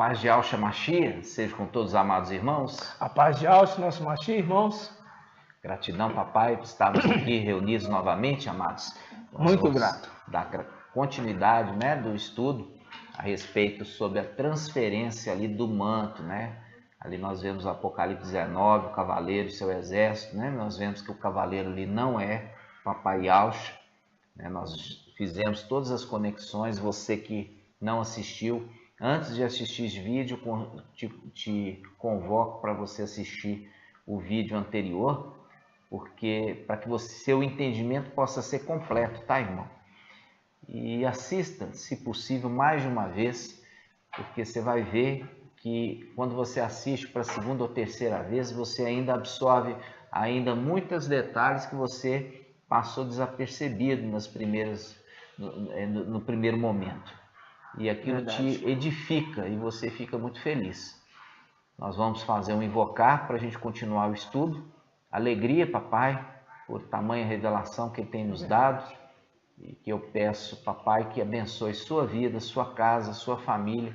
paz de Yahshua Mashiach seja com todos os amados irmãos. A paz de Yahshua, nosso Mashiach, irmãos. Gratidão, papai, por estarmos aqui reunidos novamente, amados. Muito grato. Dar continuidade, né, do estudo a respeito sobre a transferência ali do manto, né? Ali nós vemos Apocalipse 19, o cavaleiro e seu exército, né? Nós vemos que o cavaleiro ali não é papai Yahshua, né? Nós fizemos todas as conexões. Você que não assistiu, antes de assistir esse vídeo, te convoco para você assistir o vídeo anterior, porque para que seu entendimento possa ser completo, tá, irmão? E assista, se possível, mais de uma vez, porque você vai ver que quando você assiste para a segunda ou terceira vez, você ainda absorve ainda muitos detalhes que você passou desapercebido no primeiro momento. E aquilo te edifica e você fica muito feliz. Nós vamos fazer um invocar para a gente continuar o estudo. Alegria, papai, por tamanha revelação que ele tem nos dado. E que eu peço, papai, que abençoe sua vida, sua casa, sua família,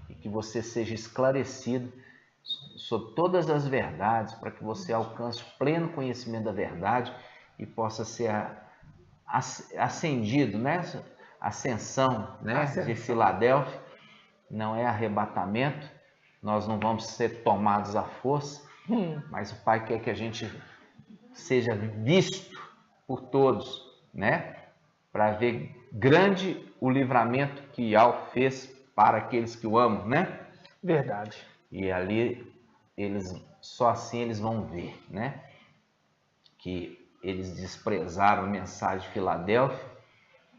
e que você seja esclarecido sobre todas as verdades, para que você alcance o pleno conhecimento da verdade e possa ser ascendido, né? Ascensão, né? De Filadélfia. Não é arrebatamento, nós não vamos ser tomados à força, mas o Pai quer que a gente seja visto por todos, né? Para ver grande o livramento que Yahweh fez para aqueles que o amam, né? Verdade. E ali, só assim eles vão ver, né? Que eles desprezaram a mensagem de Filadélfia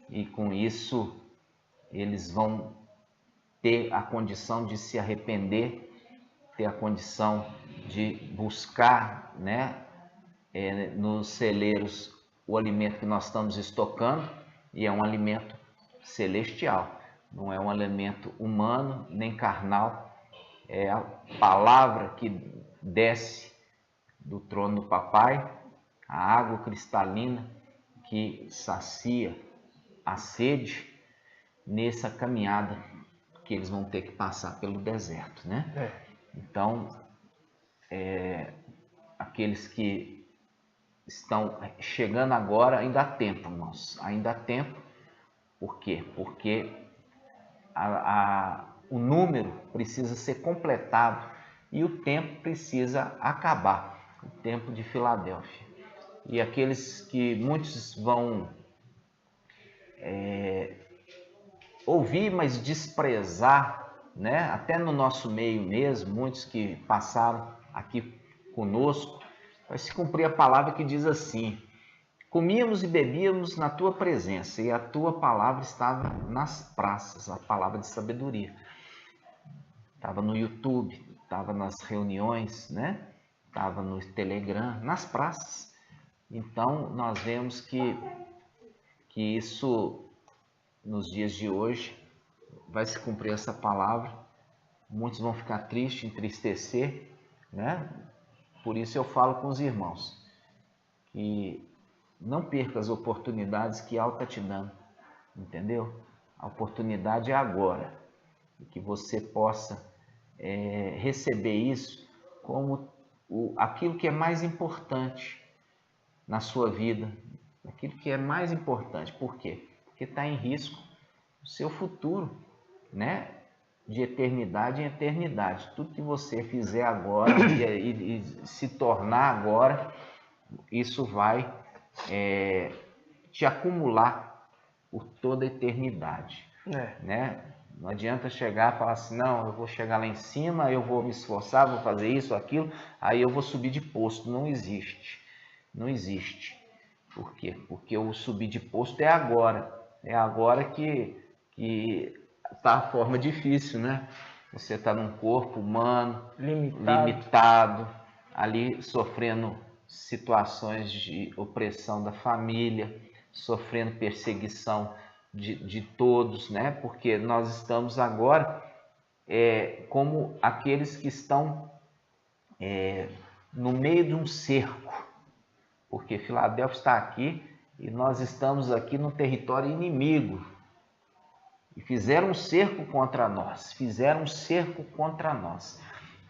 e com isso eles vão ter a condição de se arrepender, ter a condição de buscar, né? Nos celeiros o alimento que nós estamos estocando, e é um alimento celestial, não é um alimento humano nem carnal, é a palavra que desce do trono do papai, a água cristalina que sacia a sede nessa caminhada que eles vão ter que passar pelo deserto, né? Então, aqueles que estão chegando agora, ainda há tempo, irmãos, ainda há tempo. Por quê? Porque o número precisa ser completado e o tempo precisa acabar, o tempo de Filadélfia. E aqueles que muitos vão ouvir, mas desprezar, né? Até no nosso meio mesmo, muitos que passaram aqui conosco, vai se cumprir a palavra que diz assim: comíamos e bebíamos na tua presença, e a tua palavra estava nas praças, a palavra de sabedoria. Estava no YouTube, estava nas reuniões, né? Estava no Telegram, nas praças. Então, nós vemos que isso, nos dias de hoje, vai se cumprir essa palavra. Muitos vão ficar tristes, entristecer, né? Por isso eu falo com os irmãos que não perca as oportunidades que Yahweh está te dando, entendeu? A oportunidade é agora, e que você possa receber isso como aquilo que é mais importante na sua vida, aquilo que é mais importante. Por quê? Porque está em risco o seu futuro, né? De eternidade em eternidade. Tudo que você fizer agora e se tornar agora, isso vai te acumular por toda a eternidade, né? Não adianta chegar e falar assim: não, eu vou chegar lá em cima, eu vou me esforçar, vou fazer isso, aquilo, aí eu vou subir de posto. Não existe, não existe. Por quê? Porque o subir de posto é agora que está a forma difícil, né? Você está num corpo humano, limitado, ali sofrendo situações de opressão da família, sofrendo perseguição de todos, né? Porque nós estamos agora como aqueles que estão no meio de um cerco, porque Filadélfia está aqui e nós estamos aqui no território inimigo. E fizeram um cerco contra nós. Fizeram um cerco contra nós.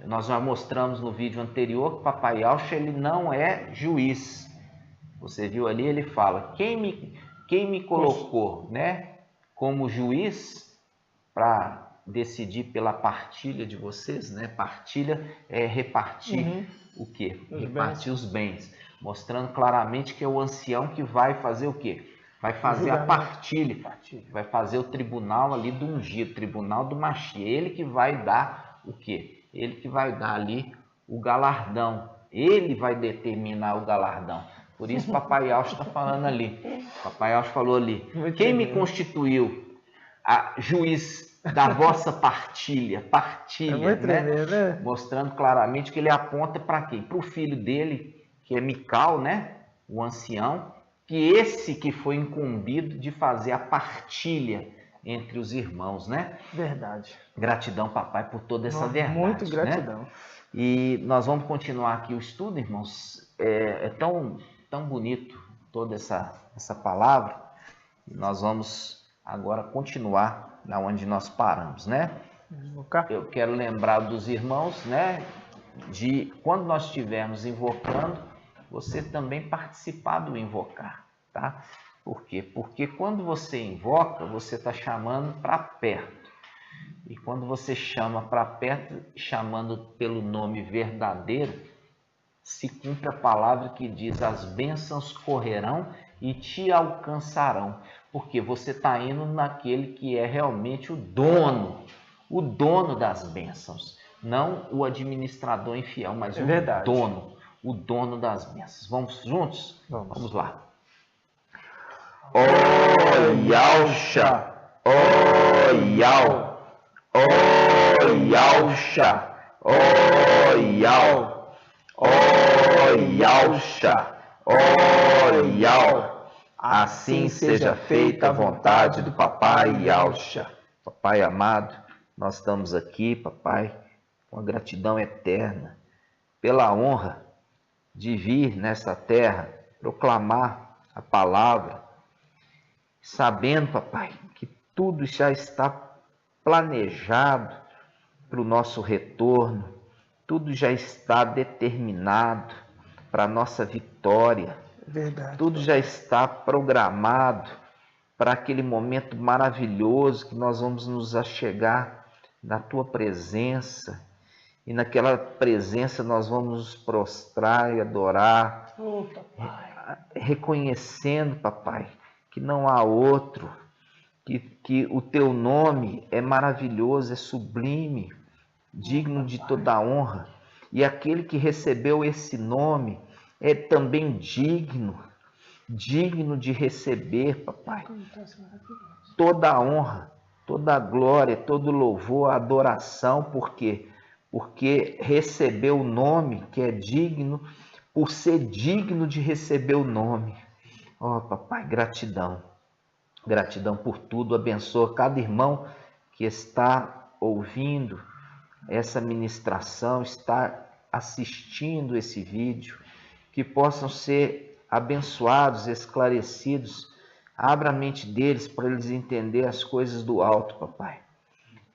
Nós já mostramos no vídeo anterior que Papai Yaucha, ele não é juiz. Você viu ali, ele fala, quem me colocou, né, como juiz para decidir pela partilha de vocês, né? Partilha é repartir o quê? Repartir os bens. Mostrando claramente que é o ancião que vai fazer o quê? Vai fazer a partilha, vai fazer o tribunal ali do ungido, tribunal do Mashiach. Ele que vai dar o quê? Ele que vai dar ali o galardão. Ele vai determinar o galardão. Por isso Papai Yaucha está falando ali. Papai Yaucha falou ali. Quem me constituiu a juiz da vossa partilha, né? Mostrando claramente que ele aponta para quem? Para o filho dele, que é Mical, né? O ancião, que esse que foi incumbido de fazer a partilha entre os irmãos, né? Verdade. Gratidão, papai, por toda essa verdade. Muito gratidão. Né? E nós vamos continuar aqui o estudo, irmãos. É tão bonito toda essa palavra. E nós vamos agora continuar na onde nós paramos, né? Eu quero lembrar dos irmãos, né? De quando nós estivermos invocando, você também participar do invocar, tá? Por quê? Porque quando você invoca, você está chamando para perto. E quando você chama para perto, chamando pelo nome verdadeiro, se cumpre a palavra que diz: as bênçãos correrão e te alcançarão. Porque você está indo naquele que é realmente o dono das bênçãos. Não o administrador infiel, mas o dono das bênçãos. Vamos juntos? Vamos lá. Ó Yaucha, ó Yau, ó Yaucha, ó Yau, ó Yaucha, ó Yau. Assim seja feita a vontade do Papai Yaucha. Papai amado, nós estamos aqui, papai, com a gratidão eterna pela honra de vir nesta terra proclamar a palavra, sabendo, papai, que tudo já está planejado para o nosso retorno, tudo já está determinado para a nossa vitória. Verdade. Tudo já está programado para aquele momento maravilhoso que nós vamos nos achegar na tua presença. E naquela presença nós vamos nos prostrar e adorar, reconhecendo, papai, que não há outro, que o teu nome é maravilhoso, é sublime, digno de toda honra. E aquele que recebeu esse nome é também digno de receber, papai, toda a honra, toda a glória, todo o louvor, a adoração, porque recebeu o nome que é digno, por ser digno de receber o nome. Ó, papai, gratidão. Gratidão por tudo. Abençoa cada irmão que está ouvindo essa ministração, está assistindo esse vídeo, que possam ser abençoados, esclarecidos. Abra a mente deles para eles entenderem as coisas do alto, papai.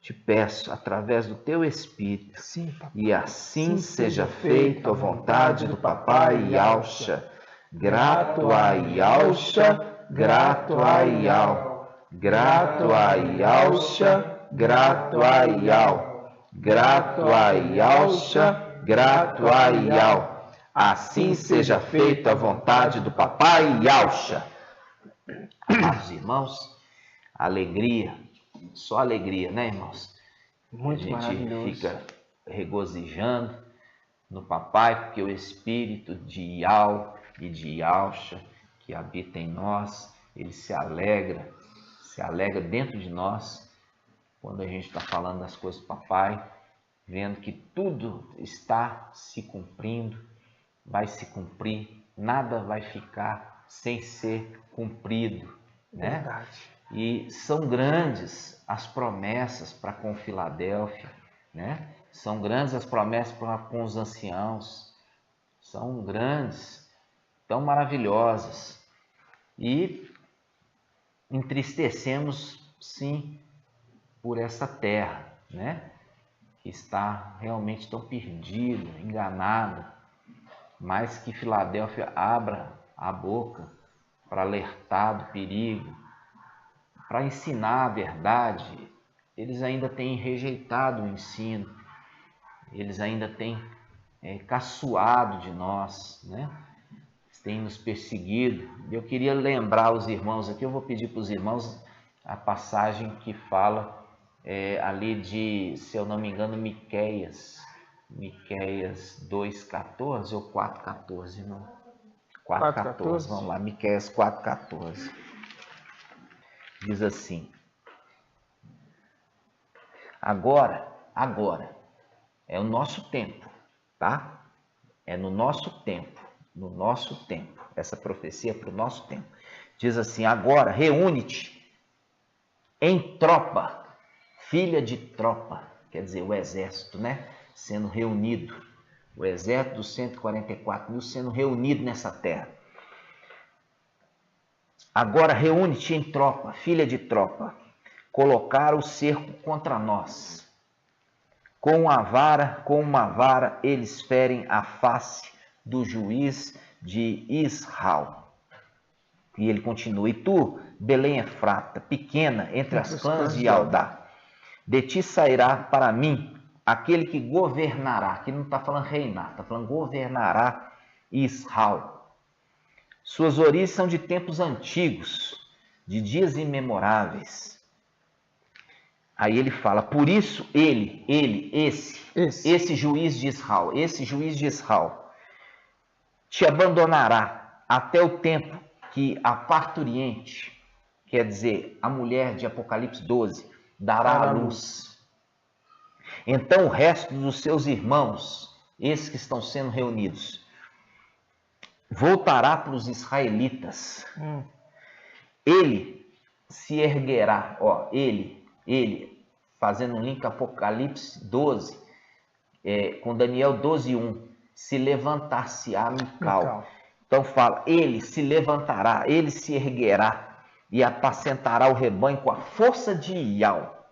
Te peço, através do teu Espírito, Sim, papai. E assim seja feito a vontade do Papai Yaucha. Grato a Yaucha, grato a Yau. Grato a Yaucha, grato a Yau. Grato a Yaucha, grato a Yau. Assim seja feita a vontade do Papai Yaucha. Amados irmãos, alegria. Só alegria, né, irmãos? Muito a gente maravilhoso. Fica regozijando no papai, porque o espírito de Yau e de Yaucha que habita em nós, ele se alegra dentro de nós, quando a gente está falando das coisas do papai, vendo que tudo está se cumprindo, vai se cumprir, nada vai ficar sem ser cumprido, né? Verdade. E são grandes as promessas para com Filadélfia, né? São grandes as promessas para com os anciãos, são grandes, tão maravilhosas. E entristecemos, sim, por essa terra, né? Que está realmente tão perdida, enganada, mas que Filadélfia abra a boca para alertar do perigo, para ensinar a verdade. Eles ainda têm rejeitado o ensino, eles ainda têm caçoado de nós, né? Têm nos perseguido. Eu queria lembrar os irmãos aqui, eu vou pedir para os irmãos a passagem que fala ali de, se eu não me engano, Miqueias 2,14 ou 4,14, irmão? 4,14, vamos lá, Miqueias 4,14. Diz assim: agora, é o nosso tempo, tá? É no nosso tempo, essa profecia é para o nosso tempo. Diz assim: agora reúne-te em tropa, filha de tropa, quer dizer, o exército, né? Sendo reunido, o exército dos 144 mil sendo reunido nessa terra. Agora reúne-te em tropa, filha de tropa, colocar o cerco contra nós. Com uma vara, eles ferem a face do juiz de Israel. E ele continua: e tu, Belém Efrata, pequena entre as clãs de Judá, de ti sairá para mim aquele que governará. Aqui não está falando reinar, está falando governará Israel. Suas origens são de tempos antigos, de dias imemoráveis. Aí ele fala: por isso esse juiz de Israel, te abandonará até o tempo que a parturiente, quer dizer, a mulher de Apocalipse 12, dará à luz. Então o resto dos seus irmãos, esses que estão sendo reunidos, voltará para os israelitas. Ele se erguerá, ele, fazendo um link Apocalipse 12, com Daniel 12:1, se levantar-se-á Mical. Então fala, ele se levantará, ele se erguerá e apacentará o rebanho com a força de Ial,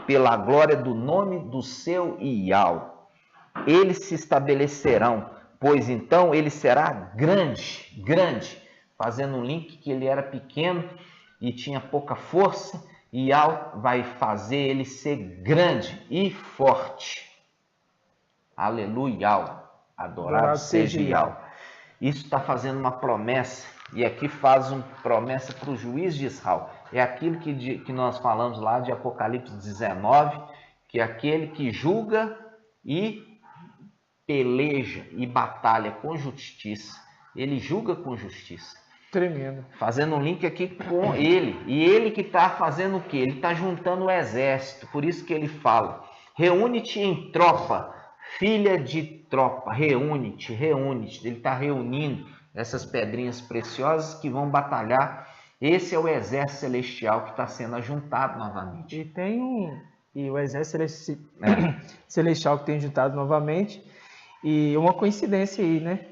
pela glória do nome do seu Ial. Eles se estabelecerão, pois então ele será grande, fazendo um link que ele era pequeno e tinha pouca força, e Ial vai fazer ele ser grande e forte. Aleluia, adorado seja Ial. Isso está fazendo uma promessa, e aqui faz uma promessa para o juiz de Israel. É aquilo que nós falamos lá de Apocalipse 19, que é aquele que julga e peleja e batalha com justiça. Ele julga com justiça. Tremendo. Fazendo um link aqui com ele. E ele que está fazendo o quê? Ele está juntando o exército. Por isso que ele fala: reúne-te em tropa, filha de tropa. Reúne-te. Ele está reunindo essas pedrinhas preciosas que vão batalhar. Esse é o exército celestial que está sendo ajuntado novamente. E o exército celestial que tem juntado novamente. E uma coincidência aí, né?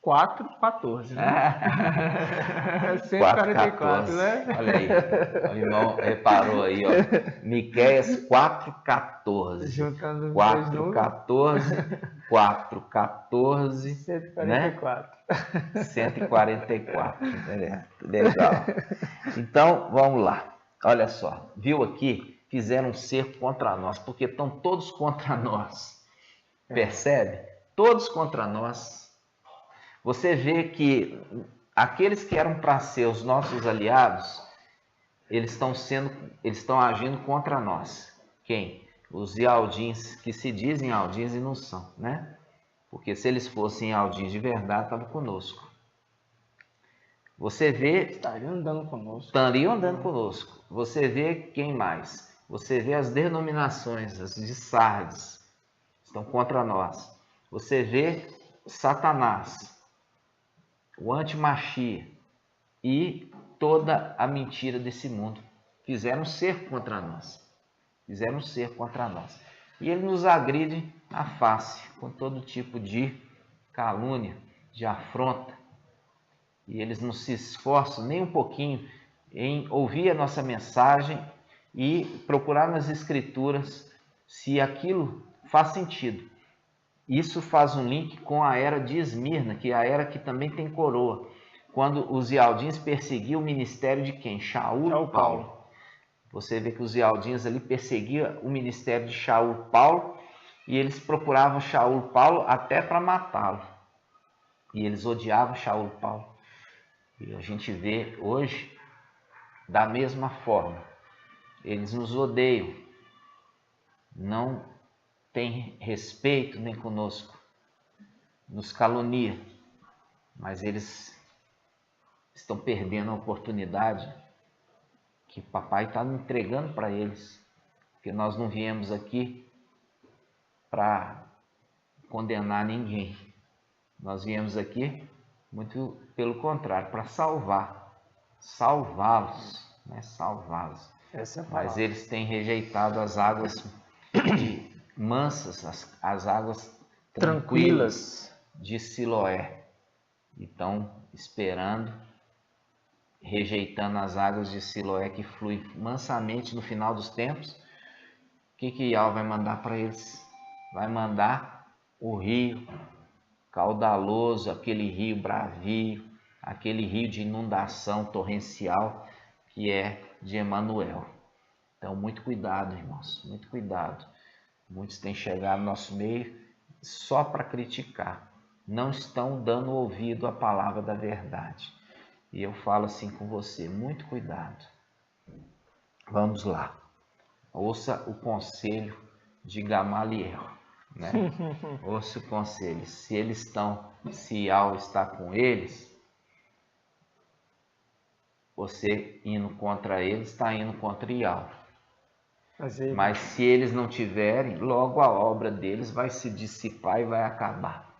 4,14, né? 144, né? Olha aí, o irmão reparou aí, ó. Miqueias 4,14. Juntando 4,14, 144. Né? 144. Legal. Então, vamos lá. Olha só, viu aqui? Fizeram um cerco contra nós, porque estão todos contra nós. Percebe? Todos contra nós. Você vê que aqueles que eram para ser os nossos aliados, eles estão agindo contra nós. Quem? Os Ialdins, que se dizem Ialdins e não são, né? Porque se eles fossem Ialdins de verdade, estavam conosco. Você vê... Estariam andando conosco. Você vê quem mais? Você vê as denominações, as de Sardes, estão contra nós. Você vê Satanás, o antimachia e toda a mentira desse mundo. Fizeram cerco contra nós. E ele nos agride na face, com todo tipo de calúnia, de afronta. E eles não se esforçam nem um pouquinho em ouvir a nossa mensagem e procurar nas escrituras se aquilo faz sentido. Isso faz um link com a era de Esmirna, que é a era que também tem coroa, quando os Ialdins perseguiam o ministério de quem? Shaul Paulo. Você vê que os Ialdins ali perseguiam o ministério de Shaul Paulo, e eles procuravam Shaul Paulo até para matá-lo. E eles odiavam Shaul Paulo. E a gente vê hoje da mesma forma. Eles nos odeiam, não têm respeito nem conosco, nos caluniam, mas eles estão perdendo a oportunidade que papai está entregando para eles, porque nós não viemos aqui para condenar ninguém, nós viemos aqui, muito pelo contrário, para salvá-los, né? Salvá-los. Mas eles têm rejeitado as águas mansas, as águas tranquilas de Siloé. E estão esperando, rejeitando as águas de Siloé que fluem mansamente no final dos tempos. O que Yahweh vai mandar para eles? Vai mandar o rio caudaloso, aquele rio bravio, aquele rio de inundação torrencial que é de Emanuel. Então, muito cuidado, irmãos, muito cuidado. Muitos têm chegado no nosso meio só para criticar, não estão dando ouvido à palavra da verdade. E eu falo assim com você, muito cuidado. Vamos lá, ouça o conselho de Gamaliel, né? Ouça o conselho, se Yahweh está com eles, você indo contra eles, está indo contra Yahweh. Mas se eles não tiverem, logo a obra deles vai se dissipar e vai acabar,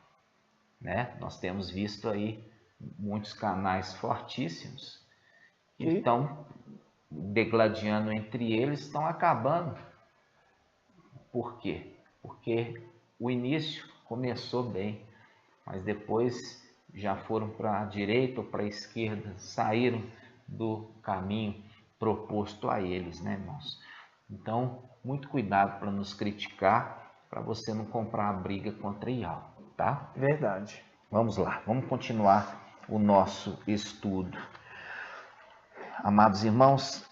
né? Nós temos visto aí muitos canais fortíssimos que estão degladiando entre eles, estão acabando. Por quê? Porque o início começou bem, mas depois já foram para a direita ou para a esquerda, saíram do caminho proposto a eles, né, irmãos? Então, muito cuidado para nos criticar, para você não comprar a briga contra Yahweh, tá? Verdade. Vamos lá, vamos continuar o nosso estudo. Amados irmãos,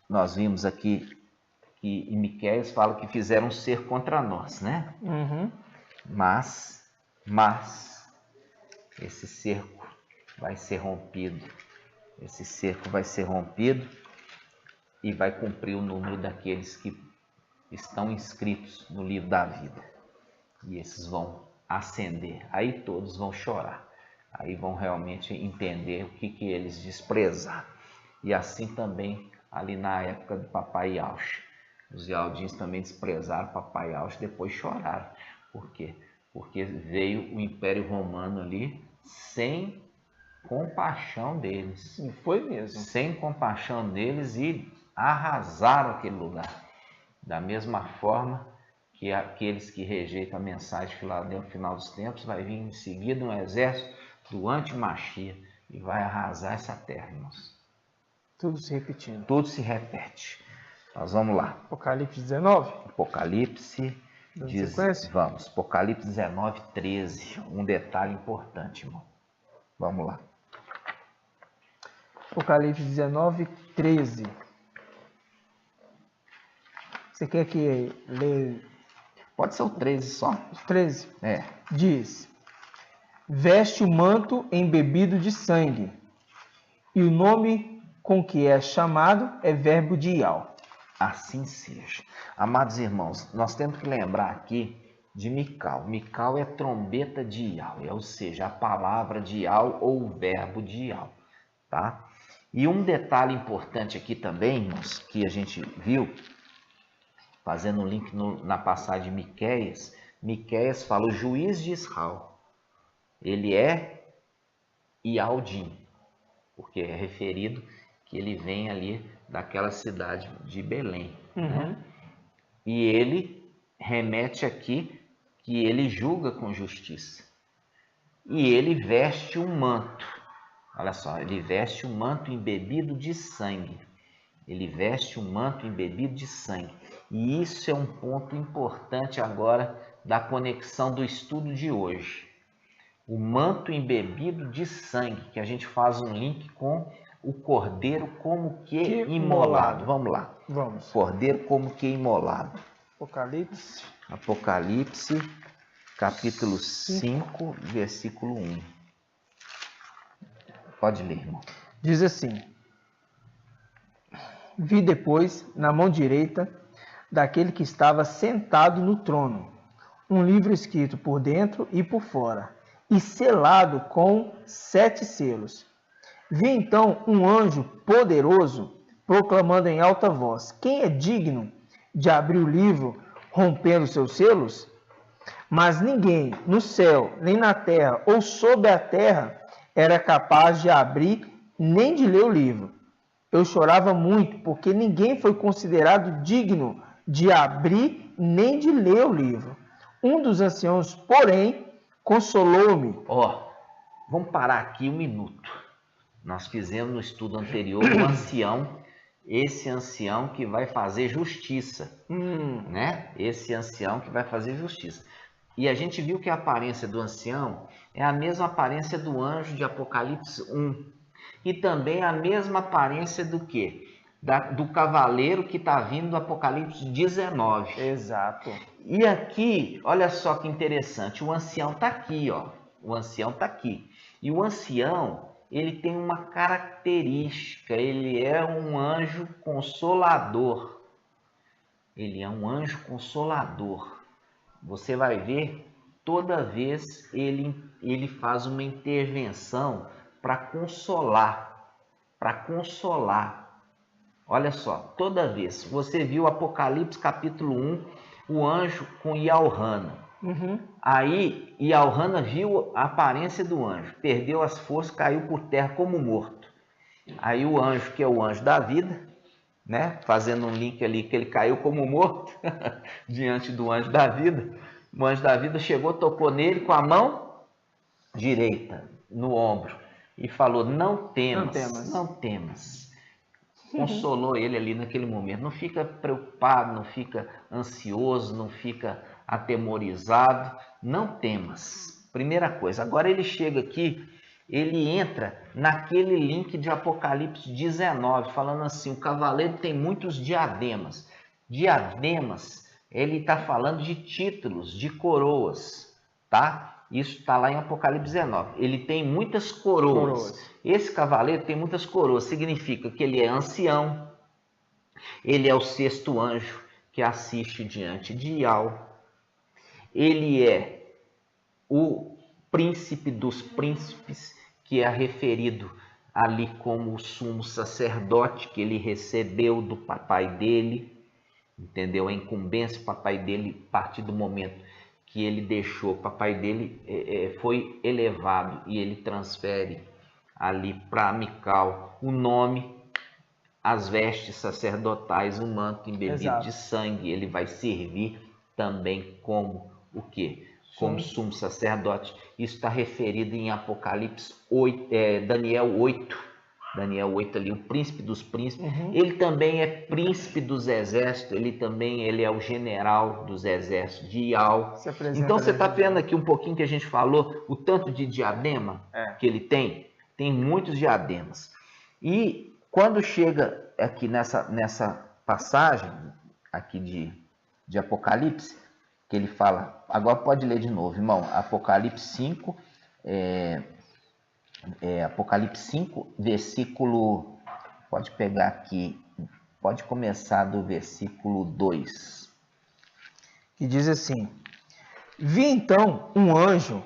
nós vimos aqui que em Miqueias fala que fizeram um cerco contra nós, né? Mas esse cerco vai ser rompido. Esse cerco vai ser rompido e vai cumprir o número daqueles que estão inscritos no livro da vida. E esses vão ascender. Aí todos vão chorar. Aí vão realmente entender o que eles desprezaram. E assim também ali na época do papai Yaush. Os Ialdins também desprezaram papai Yaush, depois choraram. Por quê? Porque veio o Império Romano ali sem compaixão deles. Foi mesmo. Sem compaixão deles e arrasaram aquele lugar. Da mesma forma que aqueles que rejeitam a mensagem de Filadélfia no final dos tempos, vai vir em seguida um exército do anti-Machia e vai arrasar essa terra, irmãos. Tudo se repetindo. Tudo se repete. Nós vamos lá. Apocalipse 19. Apocalipse. Vamos. Apocalipse 19, 13. Um detalhe importante, irmão. Vamos lá. Apocalipse 19, 13. Você quer que leia? Pode ser o 13 só. 13? É. Diz: veste o manto embebido de sangue, e o nome com que é chamado é Verbo de Yahweh. Assim seja. Amados irmãos, nós temos que lembrar aqui de Mical. Mical é trombeta de Yahweh, ou seja, a palavra de Yahweh ou o verbo de Yahweh, tá? E um detalhe importante aqui também, irmãos, que a gente viu, fazendo um link na passagem de Miqueias, Miqueias fala o juiz de Israel. Ele é Ialdim, porque é referido que ele vem ali daquela cidade de Belém. Né? E ele remete aqui que ele julga com justiça. E ele veste um manto. Olha só, ele veste um manto embebido de sangue. Ele veste um manto embebido de sangue. E isso é um ponto importante agora da conexão do estudo de hoje. O manto embebido de sangue, que a gente faz um link com o cordeiro como que imolado. Vamos lá. Vamos. Cordeiro como que imolado. Apocalipse. Apocalipse, capítulo 5, versículo 1. Pode ler, irmão. Diz assim: vi depois, na mão direita daquele que estava sentado no trono, um livro escrito por dentro e por fora, e selado com 7 selos. Vi então um anjo poderoso proclamando em alta voz: quem é digno de abrir o livro, rompendo seus selos? Mas ninguém no céu, nem na terra ou sob a terra era capaz de abrir nem de ler o livro. Eu chorava muito, porque ninguém foi considerado digno de abrir nem de ler o livro. Um dos anciãos, porém, consolou-me. Vamos parar aqui um minuto. Nós fizemos no estudo anterior um ancião, esse ancião que vai fazer justiça, né? Esse ancião que vai fazer justiça. E a gente viu que a aparência do ancião é a mesma aparência do anjo de Apocalipse 1. E também a mesma aparência do quê? Do cavaleiro que está vindo do Apocalipse 19. Exato. E aqui, olha só que interessante, o ancião está aqui, ó. O ancião está aqui. E o ancião, ele tem uma característica, ele é um anjo consolador. Ele é um anjo consolador. Você vai ver, toda vez ele faz uma intervenção para consolar. Olha só, toda vez. Você viu Apocalipse capítulo 1, o anjo com Ialhana. Aí Ialhana viu a aparência do anjo, perdeu as forças, caiu por terra como morto. Aí o anjo, que é o anjo da vida, né? Fazendo um link ali que ele caiu como morto diante do anjo da vida. O anjo da vida chegou, tocou nele com a mão direita no ombro e falou: não temas. Consolou ele ali naquele momento. Não fica preocupado, não fica ansioso, não fica atemorizado. Não temas. Primeira coisa. Agora ele chega aqui, ele entra naquele link de Apocalipse 19, falando assim: o cavaleiro tem muitos diademas. Diademas, ele está falando de títulos, de coroas, tá? Isso está lá em Apocalipse 19. Ele tem muitas coroas. Esse cavaleiro tem muitas coroas. Significa que ele é ancião. Ele é o 6º anjo que assiste diante de Ial. Ele é o príncipe dos príncipes, que é referido ali como o sumo sacerdote que ele recebeu do papai dele. Entendeu? A incumbência do papai dele, a partir do momento que ele deixou, o papai dele foi elevado e ele transfere ali para Mical o nome, as vestes sacerdotais, o manto embebido de sangue. Ele vai servir também como o quê? Como sumo sacerdote. Isso está referido em Apocalipse 8, Daniel 8. Daniel 8 ali, o príncipe dos príncipes. Ele também é príncipe dos exércitos, ele é o general dos exércitos de Ial. Então você está vendo aqui um pouquinho que a gente falou, o tanto de diadema que ele tem muitos diademas. E quando chega aqui nessa passagem aqui de Apocalipse, que ele fala, agora pode ler de novo, irmão, Apocalipse 5, Apocalipse 5, versículo, pode pegar aqui, pode começar do versículo 2. Que diz assim: vi então um anjo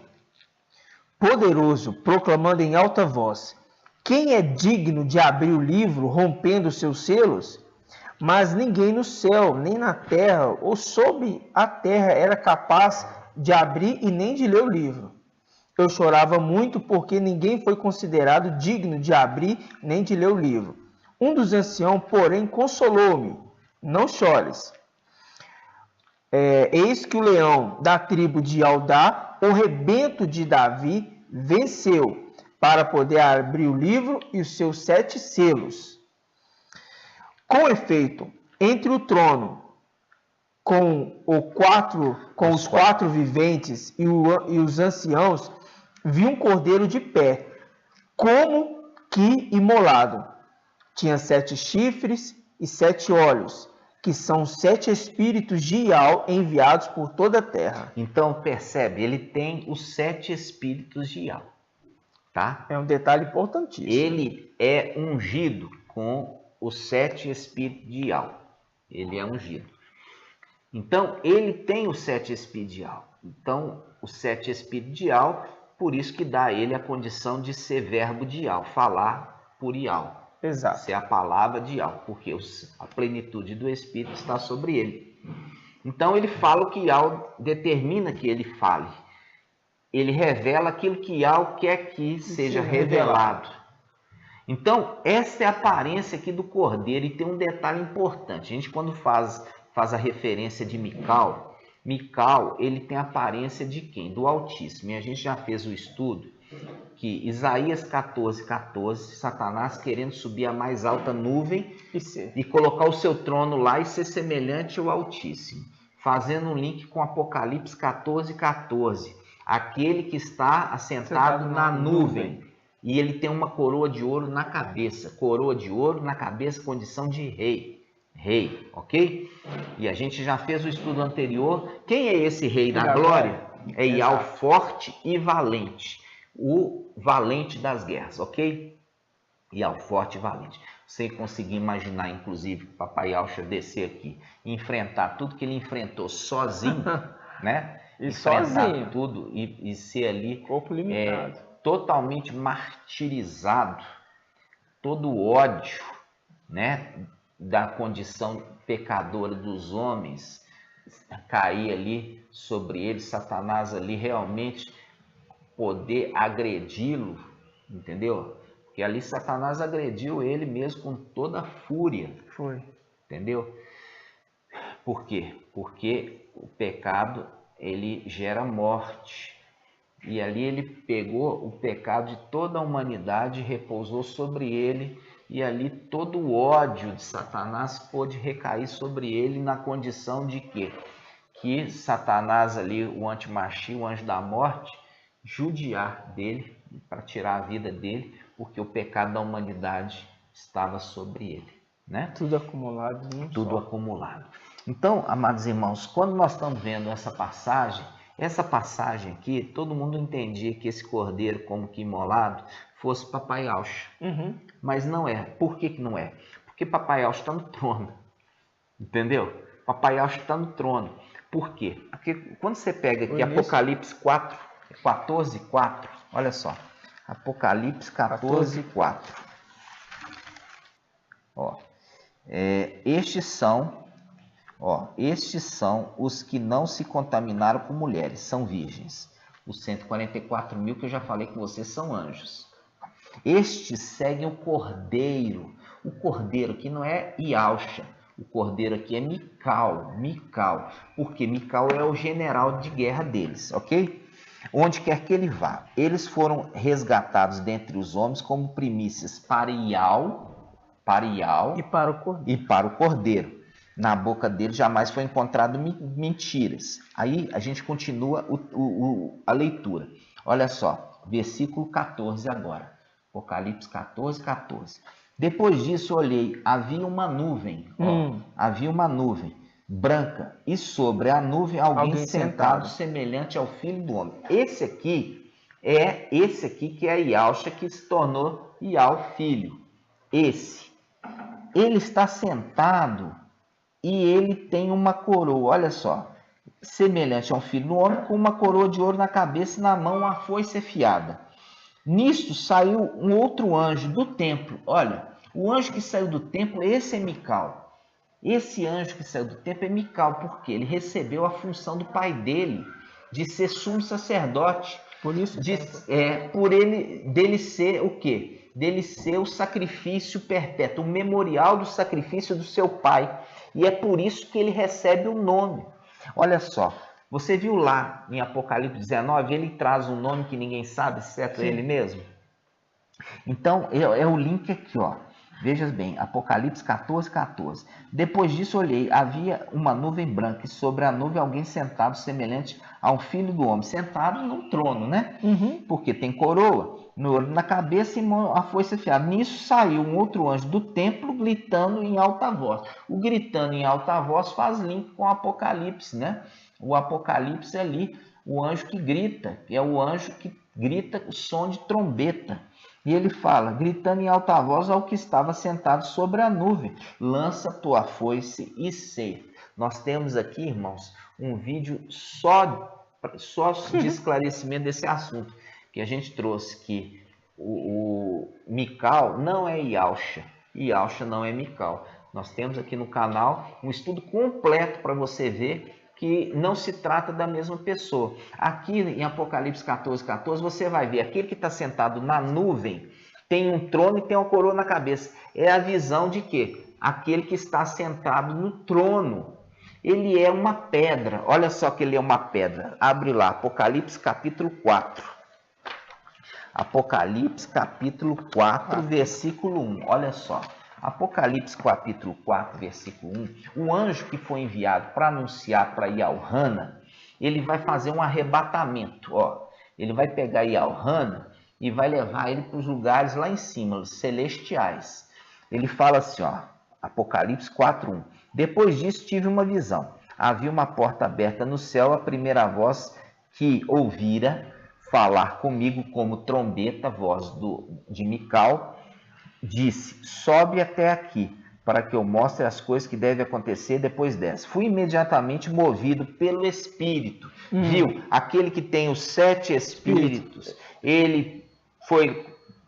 poderoso proclamando em alta voz: quem é digno de abrir o livro, rompendo seus selos? Mas ninguém no céu, nem na terra ou sob a terra era capaz de abrir e nem de ler o livro. Eu chorava muito porque ninguém foi considerado digno de abrir nem de ler o livro. Um dos anciãos, porém, consolou-me: não chores. Eis que o leão da tribo de Judá, o rebento de Davi, venceu para poder abrir o livro e os seus 7 selos. Com efeito, entre o trono, com os quatro viventes e os anciãos, vi um cordeiro de pé, como que imolado. Tinha 7 chifres e 7 olhos, que são 7 espíritos de Ial enviados por toda a terra. Então, percebe, ele tem os 7 espíritos de Ial, tá? É um detalhe importantíssimo. Ele é ungido com os 7 espíritos de Ial. Ele é ungido. Então, ele tem os 7 espíritos de Ial. Então, os 7 espíritos de Ial, por isso que dá a ele a condição de ser verbo de Ial, falar por Ial. Exato. Ser a palavra de Ial, porque a plenitude do Espírito está sobre ele. Então, ele fala o que Ial determina que ele fale. Ele revela aquilo que Ial quer que seja revelado. Então, essa é a aparência aqui do cordeiro. E tem um detalhe importante. A gente, quando faz a referência de Mical, ele tem a aparência de quem? Do Altíssimo. E a gente já fez o estudo que Isaías 14:14, Satanás querendo subir a mais alta nuvem e colocar o seu trono lá e ser semelhante ao Altíssimo. Fazendo um link com Apocalipse 14:14, aquele que está assentado na nuvem. E ele tem uma coroa de ouro na cabeça. Coroa de ouro na cabeça, condição de rei. Rei, ok? E a gente já fez o estudo anterior. Quem é esse rei da glória? É Ial forte e valente. O valente das guerras, ok? Ial forte e valente. Você conseguir imaginar, inclusive, o Papai Yaucha descer aqui e enfrentar tudo que ele enfrentou sozinho, né? E enfrentar sozinho. tudo e ser ali Corpo limitado. totalmente martirizado, todo o ódio, né, da condição pecadora dos homens cair ali sobre ele, Satanás ali realmente poder agredi-lo, entendeu? Porque ali Satanás agrediu ele mesmo com toda a fúria. Foi. Entendeu? Por quê? Porque o pecado, ele gera morte. E ali ele pegou o pecado de toda a humanidade e repousou sobre ele. E ali todo o ódio de Satanás pôde recair sobre ele na condição de quê? Que Satanás ali, o antimachia, o anjo da morte, judiar dele, para tirar a vida dele, porque o pecado da humanidade estava sobre ele, né? Tudo acumulado. Tudo acumulado. Então, amados irmãos, quando nós estamos vendo essa passagem aqui, todo mundo entendia que esse cordeiro, como que imolado, fosse Papai Yaucha. Mas não é. Por que não é? Porque Papai Yaucha está no trono. Entendeu? Papai Yaucha está no trono. Por quê? Porque quando você pega aqui Apocalipse 14:4, olha só. Apocalipse 14:4. Ó, estes são os que não se contaminaram com mulheres, são virgens. Os 144.000 que eu já falei com vocês são anjos. Estes seguem o cordeiro. O cordeiro aqui não é Yaucha. O cordeiro aqui é Mical. Porque Mical é o general de guerra deles, ok? Onde quer que ele vá. Eles foram resgatados dentre os homens como primícias para Ial e para o cordeiro. Na boca dele jamais foi encontrado mentiras. Aí a gente continua a leitura. Olha só, versículo 14 agora. Apocalipse 14:14. Depois disso olhei, havia uma nuvem branca, e sobre a nuvem alguém sentado, semelhante ao Filho do Homem. Esse aqui que é Yaucha, que se tornou Ial Filho. Ele está sentado e ele tem uma coroa, olha só, semelhante ao Filho do Homem, com uma coroa de ouro na cabeça e na mão uma foice afiada. Nisto saiu um outro anjo do templo. Olha, o anjo que saiu do templo, esse é Mical. Esse anjo que saiu do templo é Mical, porque ele recebeu a função do pai dele de ser sumo sacerdote. Por isso, dele ser o quê? Dele ser o sacrifício perpétuo, o memorial do sacrifício do seu pai. E é por isso que ele recebe o nome. Olha só, você viu lá em Apocalipse 19, ele traz um nome que ninguém sabe, exceto ele mesmo? Então, é o link aqui, ó. Veja bem, Apocalipse 14, 14. Depois disso olhei, havia uma nuvem branca, e sobre a nuvem alguém sentado, semelhante ao filho do homem, sentado num trono, né? Porque tem coroa no olho, na cabeça e a foice afiada. Nisso saiu um outro anjo do templo, gritando em alta voz. O gritando em alta voz faz link com o Apocalipse, né? O Apocalipse é ali, o anjo que grita, que é o anjo que grita o som de trombeta. E ele fala, gritando em alta voz ao que estava sentado sobre a nuvem, lança tua foice e ceia. Nós temos aqui, irmãos, um vídeo só de esclarecimento desse assunto, que a gente trouxe que o Mical não é Yalcha, Yalcha não é Mical. Nós temos aqui no canal um estudo completo para você ver que não se trata da mesma pessoa. Aqui em Apocalipse 14, 14, você vai ver aquele que está sentado na nuvem, tem um trono e tem uma coroa na cabeça. É a visão de quê? Aquele que está sentado no trono. Ele é uma pedra. Olha só que ele é uma pedra. Abre lá, Apocalipse capítulo 4. Apocalipse capítulo 4, versículo 1. Olha só. Apocalipse capítulo 4, versículo 1, o anjo que foi enviado para anunciar para Yalhana, ele vai fazer um arrebatamento, ó. Ele vai pegar Yalhana e vai levar ele para os lugares lá em cima, os celestiais. Ele fala assim, ó, Apocalipse 4, 1. Depois disso tive uma visão. Havia uma porta aberta no céu, a primeira voz que ouvira falar comigo como trombeta, voz de Mical, disse, sobe até aqui, para que eu mostre as coisas que devem acontecer depois dessa. Fui imediatamente movido pelo Espírito. Viu? Aquele que tem os 7 Espíritos, ele foi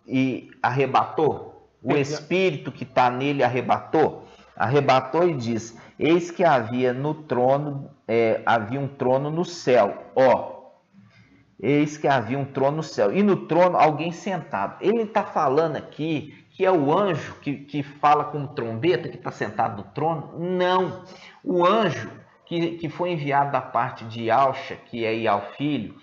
e arrebatou. O Espírito que está nele arrebatou. Arrebatou e diz, eis que havia no trono, havia um trono no céu. Ó, eis que havia um trono no céu. E no trono alguém sentado. Ele está falando aqui que é o anjo que fala com trombeta, que está sentado no trono? Não. O anjo que foi enviado da parte de Yalcha, que é Ial filho,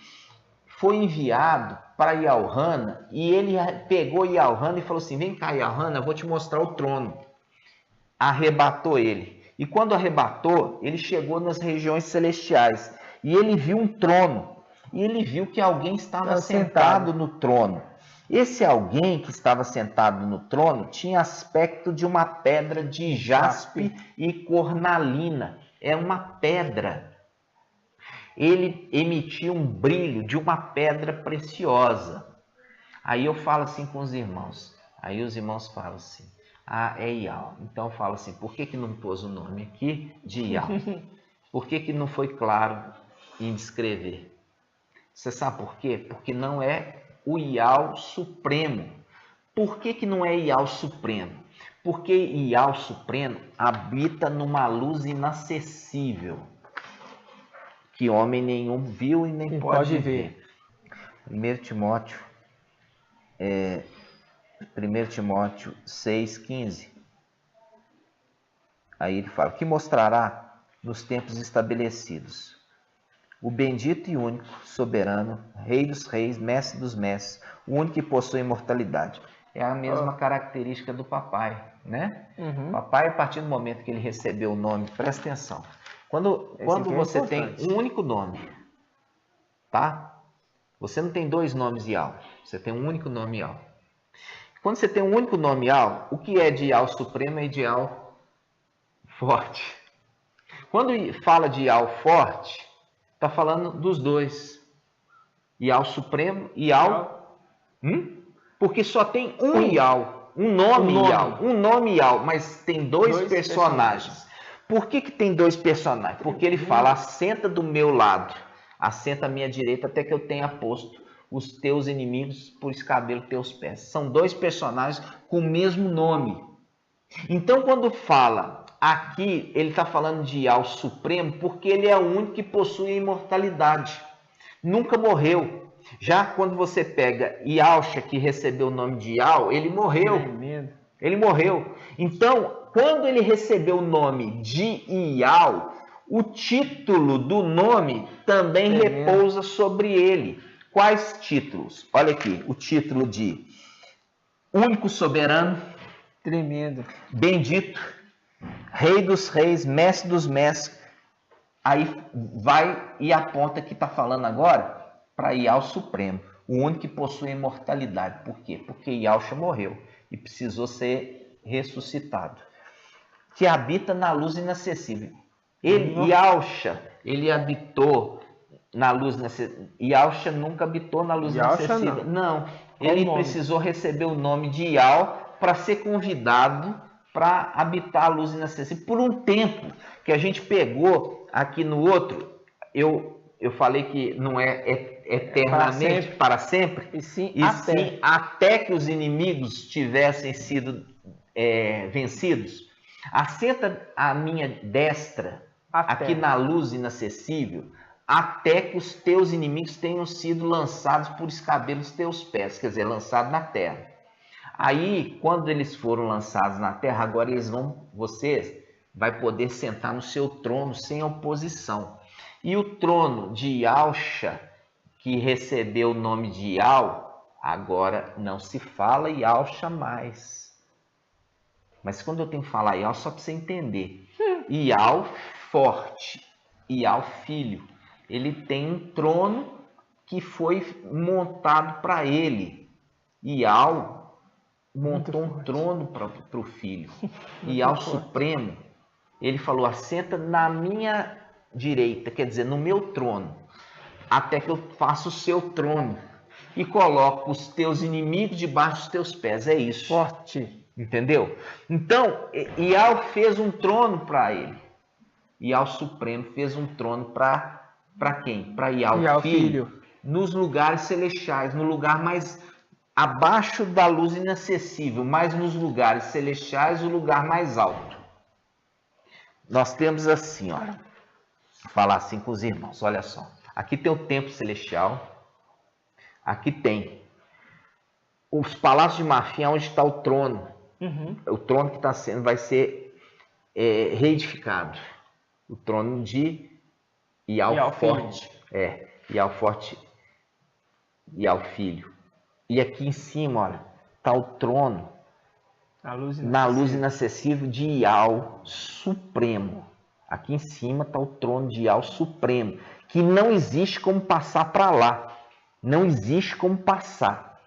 foi enviado para Yalhana, e ele pegou Yalhana e falou assim, vem cá, Yalhana, eu vou te mostrar o trono. Arrebatou ele. E quando arrebatou, ele chegou nas regiões celestiais, e ele viu um trono, e ele viu que alguém estava sentado no trono. Esse alguém que estava sentado no trono tinha aspecto de uma pedra de jaspe e cornalina. É uma pedra. Ele emitia um brilho de uma pedra preciosa. Aí eu falo assim com os irmãos. Aí os irmãos falam assim, ah, é Ial. Então eu falo assim, por que não pôs o nome aqui de Ial? Por que não foi claro em descrever? Você sabe por quê? Porque não é o Ial Supremo. Por que não é Ial Supremo? Porque Ial Supremo habita numa luz inacessível, que homem nenhum viu e nem pode ver. 1 Timóteo 6,15. Aí ele fala, que mostrará nos tempos estabelecidos o bendito e único, soberano, Rei dos reis, Mestre dos mestres, o único que possui imortalidade. É a mesma característica do papai, né? Papai, a partir do momento que ele recebeu o nome, presta atenção, quando você tem um único nome, tá? Você não tem 2 nomes Ial, você tem um único nome Ial. Quando você tem um único nome Ial, o que é de Ial Supremo é de Ial Forte. Quando fala de Ial Forte, está falando dos 2. Ial Supremo e Ial. Porque só tem um Ial, um nome Ial. Um nome Ial, mas tem 2 personagens. Por que tem 2 personagens? Porque ele fala, assenta do meu lado, assenta à minha direita, até que eu tenha posto os teus inimigos por escabelo teus pés. São 2 personagens com o mesmo nome. Então, quando fala aqui, ele está falando de Ial Supremo, porque ele é o único que possui a imortalidade. Nunca morreu. Já quando você pega Yalcha, que recebeu o nome de Ial, ele morreu. Ele morreu. Então, quando ele recebeu o nome de Ial, o título do nome também repousa sobre ele. Quais títulos? Olha aqui, o título de único soberano, Tremendo. Bendito, Rei dos reis, Mestre dos mestres. Aí vai e aponta que está falando agora para Iau Supremo, o único que possui imortalidade. Por quê? Porque Iauxa morreu e precisou ser ressuscitado. Que habita na luz inacessível. Iauxa, ele habitou na luz inacessível. Iauxa nunca habitou na luz inacessível. Não, ele precisou receber o nome de Iau para ser convidado para habitar a luz inacessível por um tempo que a gente pegou aqui no outro. Eu falei que não é eternamente, para sempre, e sim até que os inimigos tivessem sido vencidos. Assenta a minha destra aqui na luz inacessível, até que os teus inimigos tenham sido lançados por escabelos dos teus pés, quer dizer, lançados na terra. Aí, quando eles foram lançados na terra, agora você vai poder sentar no seu trono sem oposição. E o trono de Iauxa, que recebeu o nome de Iau, agora não se fala Iauxa mais. Mas quando eu tenho que falar Iau, só para você entender. Iau forte, Iau filho. Ele tem um trono que foi montado para ele. Iau montou um trono para o filho. Iau Supremo, ele falou, assenta na minha direita, quer dizer, no meu trono, até que eu faça o seu trono e coloco os teus inimigos debaixo dos teus pés. É isso. Forte. Entendeu? Então, Iau fez um trono para ele. Iau Supremo fez um trono para quem? Para Iau filho, nos lugares celestiais, no lugar mais abaixo da luz inacessível, mas nos lugares celestiais, o lugar mais alto. Nós temos assim, ó, falar assim com os irmãos, olha só. Aqui tem o templo celestial, aqui tem os palácios de marfim, onde está o trono. O trono que vai ser reedificado. O trono de Iau Forte. Iau Forte, Iau Filho. E aqui em cima, olha, está o trono na luz inacessível de Iau Supremo. Aqui em cima está o trono de Iau Supremo, que não existe como passar para lá. Não existe como passar.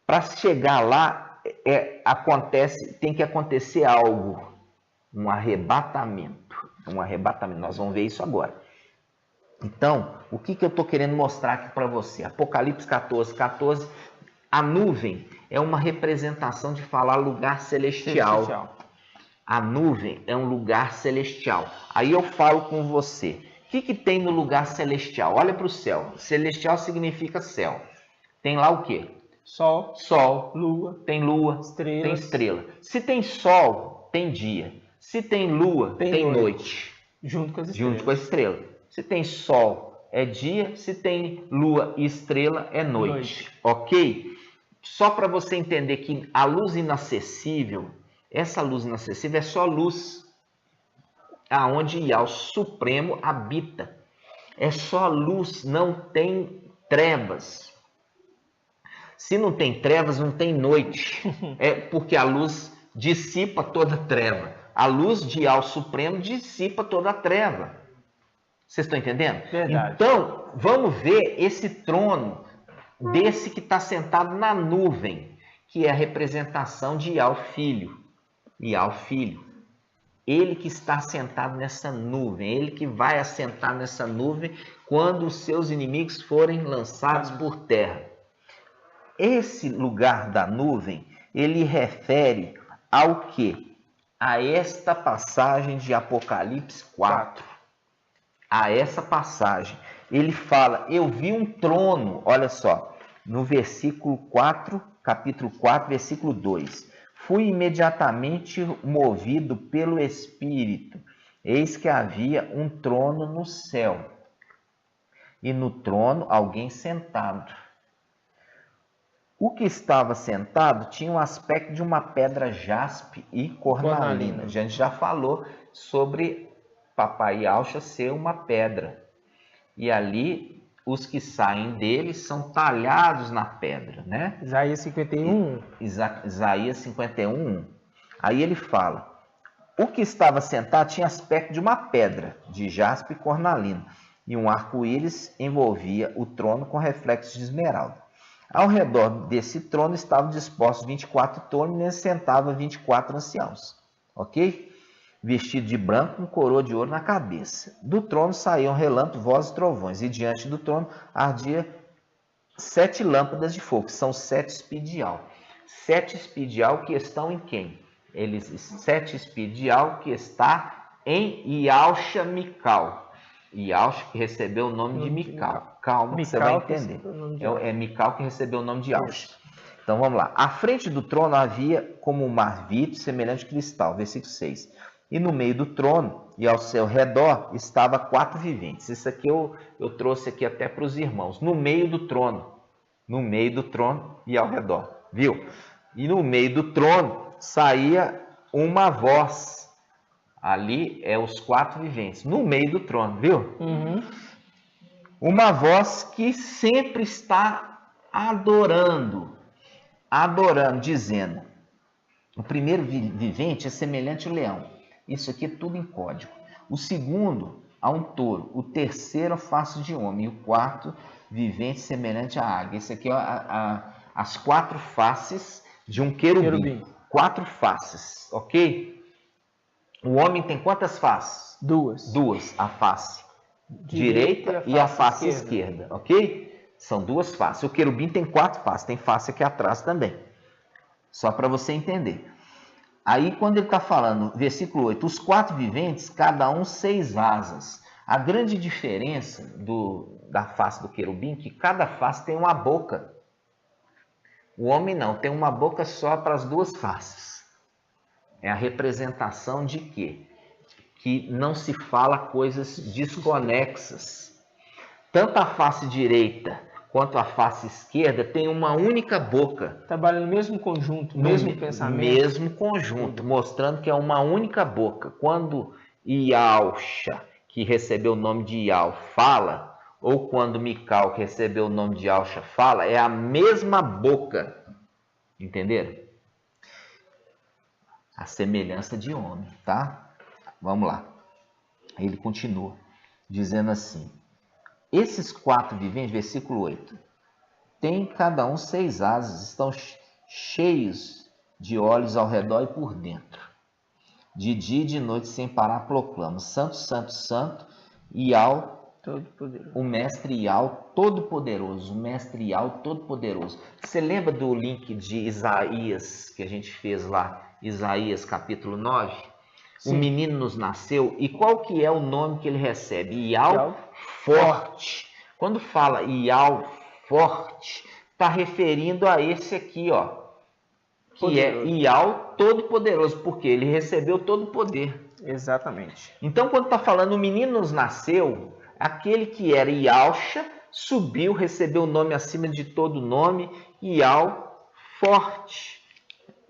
Para chegar lá, tem que acontecer algo, um arrebatamento. Nós vamos ver isso agora. Então, o que eu estou querendo mostrar aqui para você? Apocalipse 14, a nuvem é uma representação de falar lugar celestial. A nuvem é um lugar celestial. Aí eu falo com você, o que tem no lugar celestial? Olha para o céu. Celestial significa céu. Tem lá o quê? Sol, lua, tem estrela. Se tem sol, tem dia. Se tem lua, tem noite. Junto com as estrelas. Se tem sol, é dia. Se tem lua e estrela, é noite. Ok? Só para você entender que a luz inacessível, essa luz inacessível é só luz aonde Iau Supremo habita. É só luz, não tem trevas. Se não tem trevas, não tem noite. É porque a luz dissipa toda treva. A luz de Iau Supremo dissipa toda a treva. Vocês estão entendendo? Verdade. Então, vamos ver esse trono desse que está sentado na nuvem, que é a representação de Iau Filho. Iau Filho. Ele que está sentado nessa nuvem, ele que vai assentar nessa nuvem quando os seus inimigos forem lançados por terra. Esse lugar da nuvem, ele refere ao quê? A esta passagem de Apocalipse 4. A essa passagem. Ele fala, eu vi um trono, olha só, no versículo 4, capítulo 4, versículo 2. Fui imediatamente movido pelo Espírito. Eis que havia um trono no céu. E no trono alguém sentado. O que estava sentado tinha um aspecto de uma pedra jaspe e cornalina. A gente já falou sobre Papai Iauxa ser uma pedra. E ali, os que saem dele são talhados na pedra, né? Isaías 51. Isaías 51. Aí ele fala: o que estava sentado tinha aspecto de uma pedra de jaspe e cornalina, e um arco-íris envolvia o trono com reflexos de esmeralda. Ao redor desse trono estavam dispostos 24 tronos, e neles sentavam 24 anciãos, ok? Vestido de branco, com coroa de ouro na cabeça. Do trono saíam relâmpagos, vozes e trovões, e diante do trono ardia 7 lâmpadas de fogo, que são 7 espidial. 7 espidial que estão em quem? 7 espidial que está em Ialcha Mical. Ialcha que recebeu o nome de Mical. Calma, que você vai entender. É Mical que recebeu o nome de Ialcha. Então vamos lá. À frente do trono havia como um mar vítreo semelhante a cristal. Versículo 6. E no meio do trono e ao seu redor estava 4 viventes. Isso aqui eu trouxe aqui até para os irmãos. No meio do trono. No meio do trono e ao redor. Viu? E no meio do trono saía uma voz. Ali é os 4 viventes. No meio do trono, viu? Uhum. Uma voz que sempre está adorando, dizendo: o primeiro vivente é semelhante ao leão. Isso aqui é tudo em código. O segundo a um touro. O terceiro a face de homem. E o quarto vivente semelhante à águia. Esse aqui é as 4 faces de um querubim. 4 faces, ok? O homem tem quantas faces? 2. 2, a face direita e a face esquerda, ok? São 2 faces. O querubim tem 4 faces, tem face aqui atrás também. Só para você entender. Aí quando ele está falando, versículo 8, os 4 viventes, cada um 6 asas. A grande diferença da face do querubim é que cada face tem uma boca. O homem não, tem uma boca só para as 2 faces. É a representação de quê? Que não se fala coisas desconexas. Tanto a face direita quanto a face esquerda tem uma única boca. Trabalha no mesmo conjunto, mesmo pensamento. Mesmo conjunto, mostrando que é uma única boca. Quando Ialcha, que recebeu o nome de Ial, fala, ou quando Mical, que recebeu o nome de Ialcha, fala, é a mesma boca. Entenderam? A semelhança de homem, tá? Vamos lá. Ele continua, dizendo assim: esses 4 viventes, versículo 8, têm cada um 6 asas, estão cheios de olhos ao redor e por dentro. De dia e de noite, sem parar, proclamam: Santo, Santo, Santo, Ial, o Mestre Ial Todo-Poderoso. O Mestre Ial Todo-Poderoso. Você lembra do link de Isaías que a gente fez lá? Isaías capítulo 9? Sim. O menino nos nasceu. E qual que é o nome que ele recebe? Ial Forte. Quando fala Ial Forte, está referindo a esse aqui, ó, que poderoso. É Ial Todo-Poderoso, porque ele recebeu todo o poder. Exatamente. Então, quando está falando o menino nos nasceu, aquele que era Ialcha subiu, recebeu o nome acima de todo nome, Ial Forte.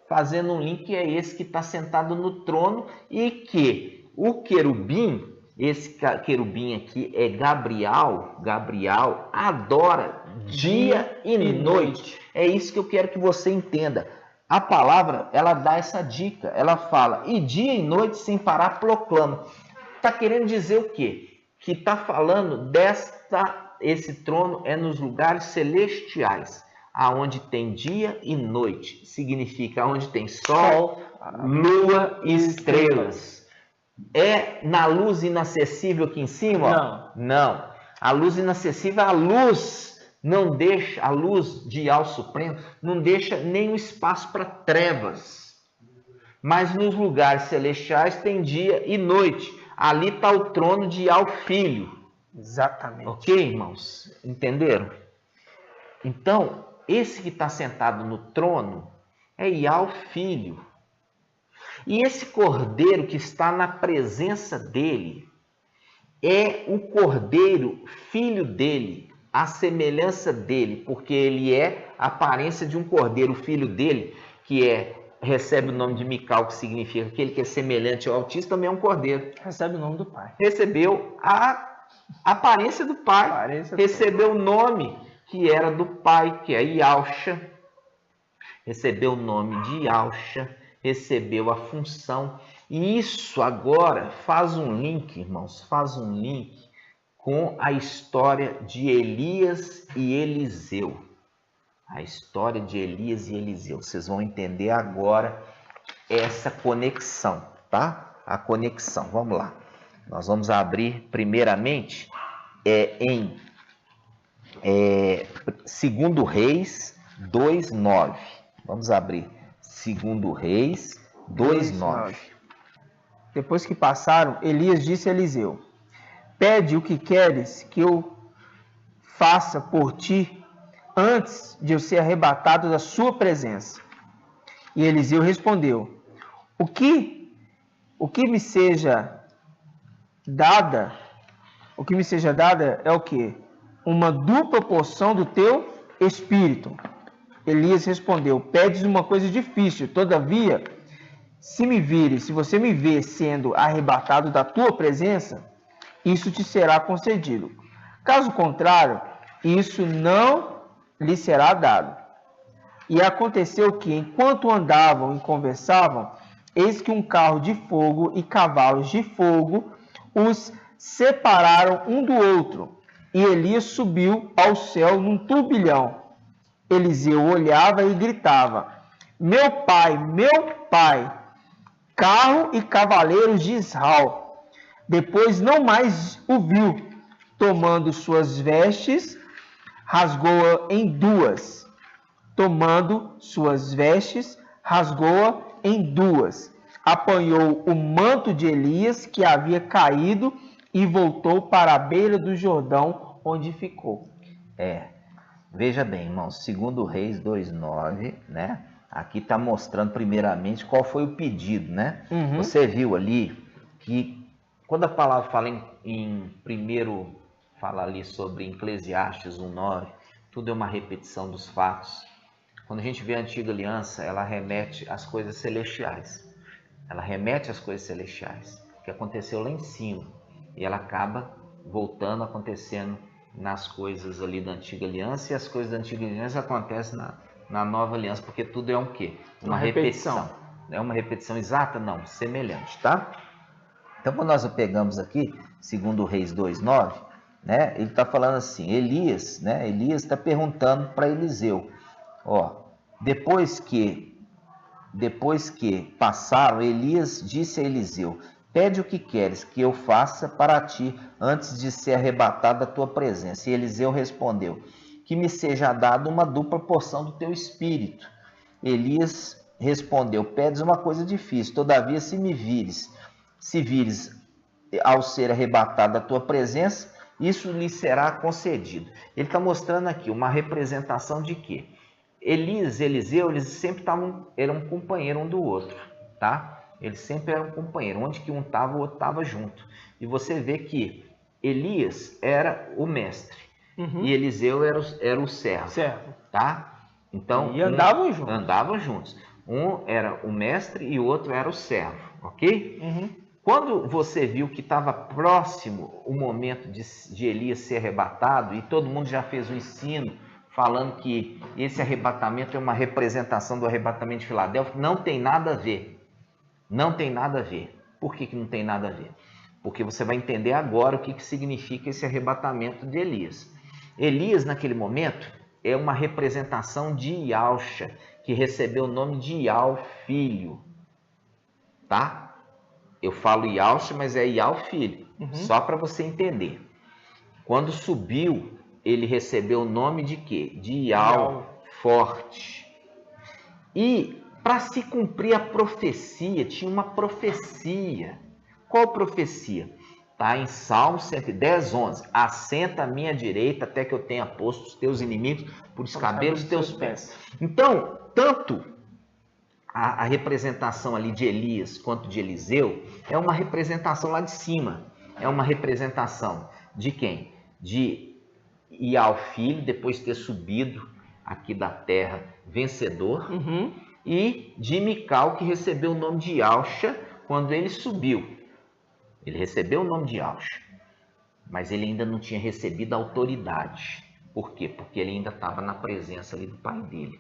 Fazendo um link, é esse que está sentado no trono e que o querubim, esse querubim aqui é Gabriel, adora dia e noite. É isso que eu quero que você entenda. A palavra, ela dá essa dica, ela fala, e dia e noite sem parar proclama. Está querendo dizer o quê? Que está falando esse trono é nos lugares celestiais. Aonde tem dia e noite, significa onde tem sol, lua e estrelas. É na luz inacessível aqui em cima? Não. A luz inacessível, a luz não deixa, a luz de Ial Supremo, não deixa nenhum espaço para trevas. Mas nos lugares celestiais tem dia e noite. Ali está o trono de Ial Filho. Exatamente. Ok, irmãos? Entenderam? Então, esse que está sentado no trono é Ial Filho. E esse cordeiro que está na presença dele é o cordeiro filho dele, a semelhança dele, porque ele é a aparência de um cordeiro, filho dele, que recebe o nome de Mical, que significa aquele que é semelhante ao Altíssimo, também é um cordeiro. Recebe o nome do Pai. Recebeu a aparência do Pai, recebeu o nome que era do pai, que é Ialcha, recebeu o nome de Ialcha, recebeu a função. E isso agora faz um link, irmãos, faz um link com a história de Elias e Eliseu. A história de Elias e Eliseu. Vocês vão entender agora essa conexão, tá? A conexão. Vamos lá. Nós vamos abrir primeiramente em 2 Reis 2:9. Vamos abrir 2 Reis 2:9. Depois que passaram, Elias disse a Eliseu: pede o que queres que eu faça por ti antes de eu ser arrebatado da sua presença. E Eliseu respondeu: o que me seja dada, é o quê? Uma dupla porção do teu espírito. Elias respondeu: pedes uma coisa difícil, todavia, se você me vê sendo arrebatado da tua presença, isso te será concedido. Caso contrário, isso não lhe será dado. E aconteceu que, enquanto andavam e conversavam, eis que um carro de fogo e cavalos de fogo os separaram um do outro, e Elias subiu ao céu num turbilhão. Eliseu olhava e gritava: meu pai, carro e cavaleiros de Israel. Depois não mais o viu. Tomando suas vestes, rasgou-a em duas. Apanhou o manto de Elias que havia caído e voltou para a beira do Jordão, onde ficou. Veja bem, irmãos, 2 Reis 2:9, né? Aqui está mostrando primeiramente qual foi o pedido, né? Você viu ali que quando a palavra fala primeiro fala ali sobre Eclesiastes 1:9, tudo é uma repetição dos fatos. Quando a gente vê a antiga aliança, ela remete às coisas celestiais. Que aconteceu lá em cima. E ela acaba voltando, acontecendo nas coisas ali da antiga aliança. E as coisas da antiga aliança acontecem na nova aliança. Porque tudo é um quê? Uma repetição. Não é uma repetição exata? Não, semelhante, tá? Então, quando nós pegamos aqui, 2 Reis 2:9, né? Ele está falando assim, Elias está perguntando para Eliseu, depois que passaram, Elias disse a Eliseu: pede o que queres que eu faça para ti antes de ser arrebatado da tua presença. E Eliseu respondeu: que me seja dada uma dupla porção do teu espírito. Elias respondeu: pedes uma coisa difícil, todavia se vires ao ser arrebatado da tua presença, isso lhe será concedido. Ele está mostrando aqui uma representação de quê? Elias e Eliseu, eles sempre eram um companheiro um do outro, tá? Eles sempre eram companheiros, onde que um estava, o outro estava junto. E você vê que Elias era o mestre e Eliseu era o servo, tá? Então, e andavam juntos. Um era o mestre e o outro era o servo, ok? Quando você viu que estava próximo o momento de Elias ser arrebatado, e todo mundo já fez o ensino falando que esse arrebatamento é uma representação do arrebatamento de Filadélfia, não tem nada a ver. Não tem nada a ver. Por que não tem nada a ver? Porque você vai entender agora o que significa esse arrebatamento de Elias. Elias, naquele momento, é uma representação de Ialcha, que recebeu o nome de Ial, filho. Tá? Eu falo Ialcha, mas é Ial, filho. Só para você entender. Quando subiu, ele recebeu o nome de quê? De Ial, forte. E para se cumprir a profecia, tinha uma profecia. Qual profecia? Está em Salmo 110:11. Assenta à minha direita até que eu tenha posto os teus inimigos por escabelo dos teus pés. Então, tanto a representação ali de Elias quanto de Eliseu é uma representação lá de cima. É uma representação de quem? De Ial, filho, depois de ter subido aqui da terra vencedor, e de Mical, que recebeu o nome de Ialcha quando ele subiu. Ele recebeu o nome de Ialcha, mas ele ainda não tinha recebido a autoridade. Por quê? Porque ele ainda estava na presença ali do pai dele.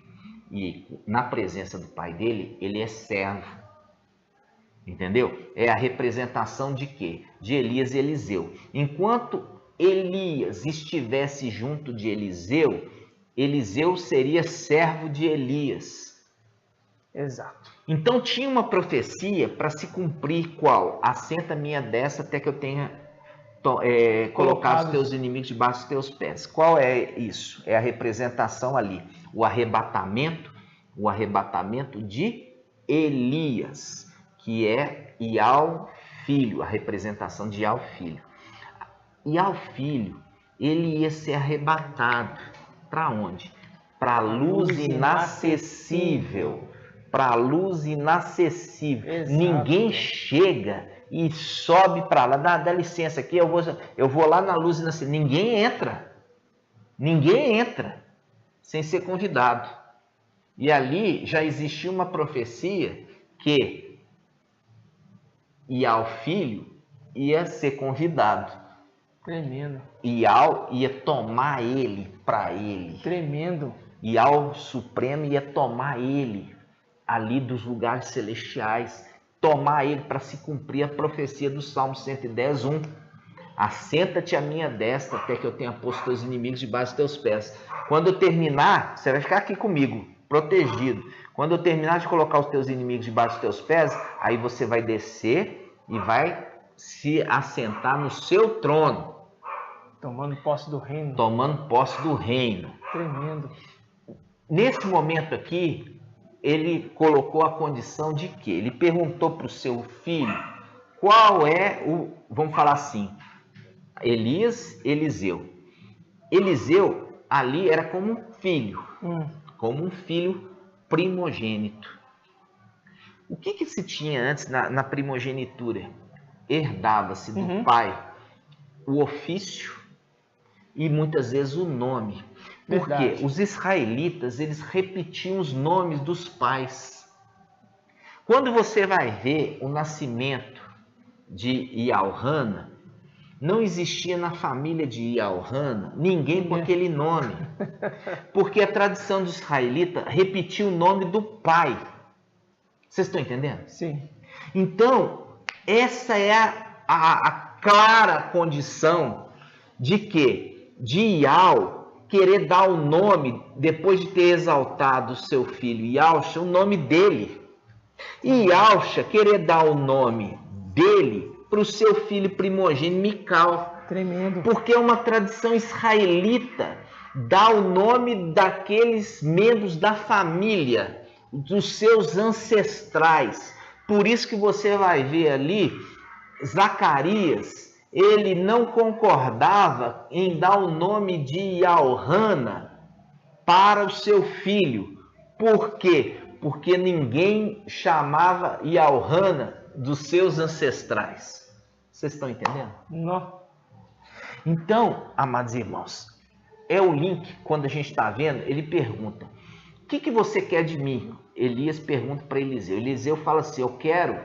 e na presença do pai dele, ele é servo. Entendeu? É a representação de quê? De Elias e Eliseu. Enquanto Elias estivesse junto de Eliseu, Eliseu seria servo de Elias. Exato. Então tinha uma profecia para se cumprir qual? Assenta a minha destra até que eu tenha colocado os teus inimigos debaixo dos teus pés. Qual é isso? É a representação ali. O arrebatamento de Elias, que é Ial filho, a representação de Ial filho. Ial filho, ele ia ser arrebatado para onde? Para a luz inacessível. Para a luz inacessível. Exato. Ninguém chega e sobe para lá. Dá licença aqui, eu vou lá na luz inacessível. Ninguém entra sem ser convidado. E ali já existia uma profecia que Ial filho ia ser convidado. Tremendo. Ial ia tomar ele para ele. Tremendo. Ial Supremo ia tomar ele ali dos lugares celestiais, tomar ele para se cumprir a profecia do Salmo 110, 1. Assenta-te à minha destra até que eu tenha posto teus inimigos debaixo dos teus pés. Quando eu terminar, você vai ficar aqui comigo, protegido. Quando eu terminar de colocar os teus inimigos debaixo dos teus pés, aí você vai descer e vai se assentar no seu trono. Tomando posse do reino. Tomando posse do reino. Tremendo. Nesse momento aqui, ele colocou a condição de que? Ele perguntou para o seu filho qual é o, vamos falar assim, Elias, Eliseu. Eliseu ali era como um filho, como um filho primogênito. O que se tinha antes na primogenitura? Herdava-se do pai o ofício e muitas vezes o nome. Porque os israelitas, eles repetiam os nomes dos pais. Quando você vai ver o nascimento de Ial-Hana, não existia na família de Ial-Hana ninguém com aquele nome. Porque a tradição do israelita repetia o nome do pai. Vocês estão entendendo? Sim. Então, essa é a clara condição de que de Ial querer dar o nome, depois de ter exaltado o seu filho Ialcha, o nome dele. E Ialcha querer dar o nome dele para o seu filho primogênito Mical. Tremendo. Porque é uma tradição israelita dar o nome daqueles membros da família, dos seus ancestrais. Por isso que você vai ver ali, Zacarias, ele não concordava em dar o nome de Ial-Hana para o seu filho. Por quê? Porque ninguém chamava Ial-Hana dos seus ancestrais. Vocês estão entendendo? Não. Então, amados irmãos, é o link, quando a gente está vendo, ele pergunta, o que você quer de mim? Elias pergunta para Eliseu. Eliseu fala assim, eu quero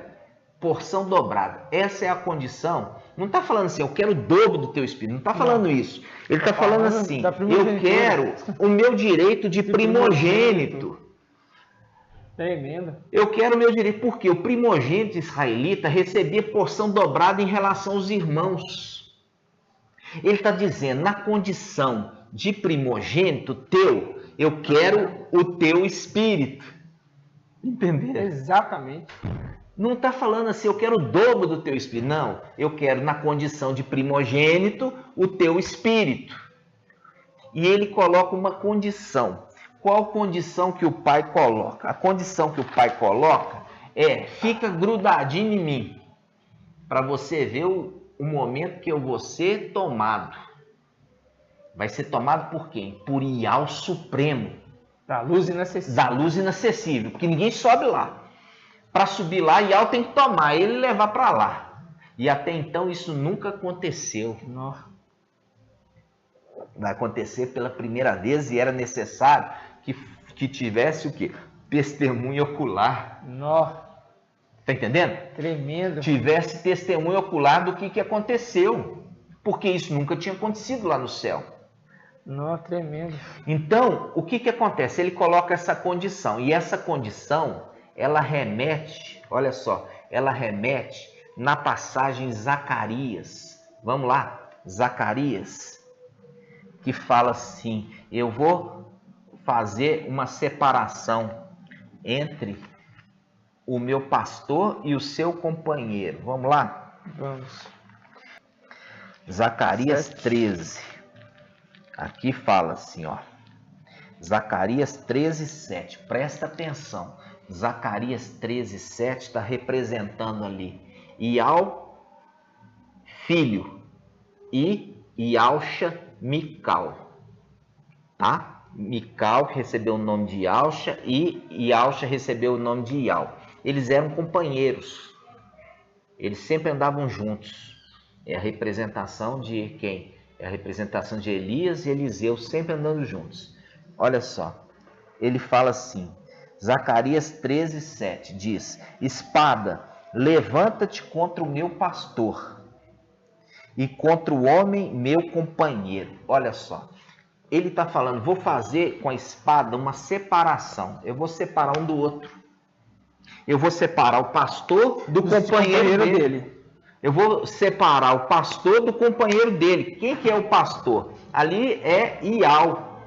porção dobrada. Essa é a condição. Não está falando assim, eu quero o dobro do teu espírito. Não está falando isso. Ele está falando assim, eu quero o meu direito de primogênito. Tremendo. Eu quero o meu direito, porque o primogênito israelita recebia porção dobrada em relação aos irmãos. Ele está dizendo, na condição de primogênito teu, eu quero o teu espírito. Entendeu? Exatamente. Não está falando assim, eu quero o dobro do teu espírito. Não, eu quero na condição de primogênito o teu espírito. E ele coloca uma condição. Qual condição que o pai coloca? A condição que o pai coloca é, fica grudadinho em mim, para você ver o momento que eu vou ser tomado. Vai ser tomado por quem? Por Ial Supremo. Da luz inacessível. Da luz inacessível, porque ninguém sobe lá. Para subir lá, Ial tem que tomar ele e levar para lá. E até então isso nunca aconteceu. Não. Vai acontecer pela primeira vez e era necessário que tivesse o quê? Testemunho ocular. Não. Tá entendendo? Tremendo. Tivesse testemunho ocular do que aconteceu. Porque isso nunca tinha acontecido lá no céu. Não, tremendo. Então, o que que acontece? Ele coloca essa condição, e essa condição, ela remete, olha só, ela remete na passagem Zacarias. Vamos lá, Zacarias, que fala assim: eu vou fazer uma separação entre o meu pastor e o seu companheiro. Vamos lá? Vamos. Zacarias 7. 13. Aqui fala assim, ó. Zacarias 13, 7. Presta atenção. Zacarias 13, 7 está representando ali Ial, filho, e Ialcha, Mical. Tá? Mical recebeu o nome de Ialcha e Ialcha recebeu o nome de Ial. Eles eram companheiros. Eles sempre andavam juntos. É a representação de quem? É a representação de Elias e Eliseu sempre andando juntos. Olha só, ele fala assim, Zacarias 13, 7, diz: espada, levanta-te contra o meu pastor e contra o homem meu companheiro. Olha só, ele está falando, vou fazer com a espada uma separação. Eu vou separar um do outro. Eu vou separar o pastor do companheiro dele. Eu vou separar o pastor do companheiro dele. Quem que é o pastor? Ali é Ial.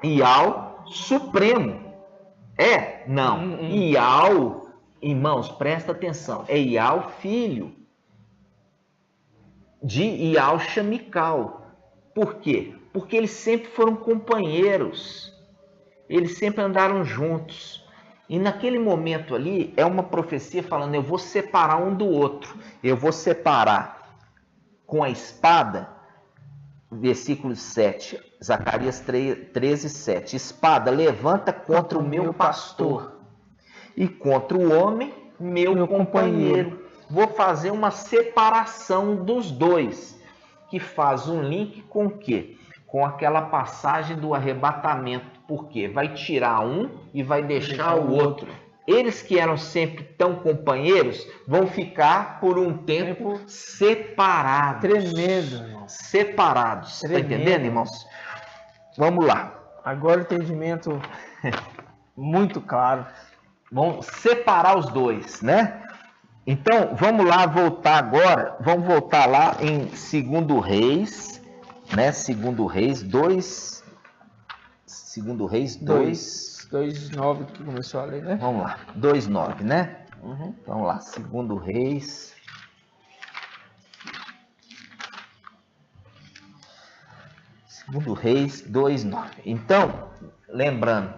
Ial Supremo. É? Não. Ial, irmãos, presta atenção. É Ial filho de Ialcha Mical. Por quê? Porque eles sempre foram companheiros. Eles sempre andaram juntos. E naquele momento ali, é uma profecia falando, eu vou separar um do outro. Eu vou separar com a espada, versículo 7, Zacarias 13, 7. Espada, levanta contra o meu pastor e contra o homem, meu companheiro. Vou fazer uma separação dos dois, que faz um link com o quê? Com aquela passagem do arrebatamento, porque vai tirar um e vai deixar o outro. Eles que eram sempre tão companheiros vão ficar por um tempo separados. Tremendo, irmão. Separados. Está entendendo, irmãos? Vamos lá. Agora o entendimento muito claro. Vamos separar os dois, né? Então, vamos lá voltar agora. Vamos voltar lá em 2 Reis, né? 2 Reis 2. 2 Reis 2. 2:9 que começou a ler, né? Vamos lá. 2:9, né? Vamos lá. 2 Reis. Segundo Reis 2:9. Então, lembrando,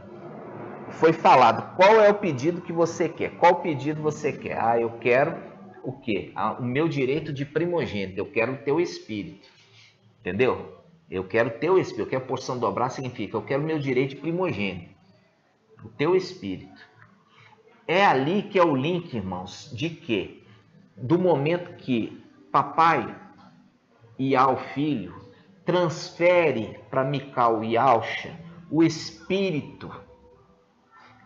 foi falado qual é o pedido que você quer. Qual pedido você quer? Ah, eu quero o quê? O meu direito de primogênito. Eu quero o teu espírito. Entendeu? Eu quero o teu espírito. Eu quero porção dobrar, significa eu quero o meu direito de primogênito. O teu espírito. É ali que é o link, irmãos, de quê? Do momento que papai e ao filho transfere para Mical e Ialcha o espírito,